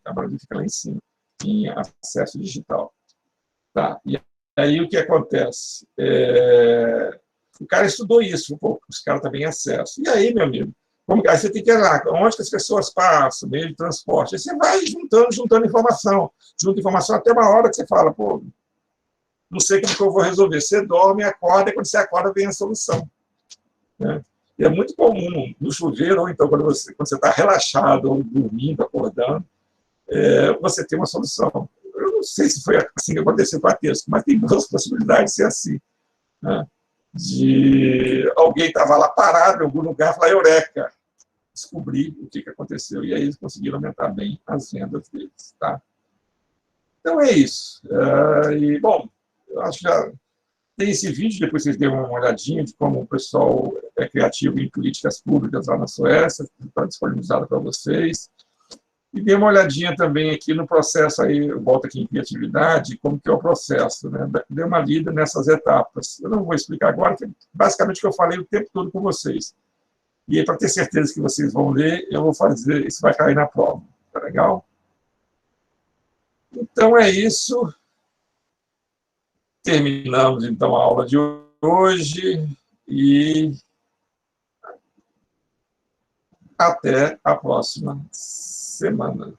o Brasil fica lá em cima, em acesso digital. Tá. E aí o que acontece? O cara estudou isso, os caras também têm acesso. E aí, meu amigo, aí você tem que ir lá, onde que as pessoas passam, meio de transporte. Aí você vai juntando informação. Junta informação até uma hora que você fala, pô, não sei como que eu vou resolver. Você dorme, acorda, e quando você acorda, vem a solução. Né? E é muito comum no chuveiro, ou então quando você está relaxado, ou dormindo, acordando, você tem uma solução. Eu não sei se foi assim que aconteceu com a Tesco, mas tem duas possibilidades de ser assim. Né? De alguém estava lá parado em algum lugar e falar, eureka, descobrir o que aconteceu. E aí eles conseguiram aumentar bem as vendas deles. Tá? Então é isso. E, bom, eu acho que já tem esse vídeo, depois vocês dêem uma olhadinha de como o pessoal é criativo em políticas públicas lá na Suécia, está disponibilizado para vocês. E dê uma olhadinha também aqui no processo, aí eu volto aqui em criatividade, como que é o processo, né? Dê uma lida nessas etapas. Eu não vou explicar agora, que basicamente o que eu falei o tempo todo com vocês. E aí, para ter certeza que vocês vão ler, eu vou fazer, isso vai cair na prova. Tá legal? Então é isso. Terminamos, então, a aula de hoje e até a próxima semana.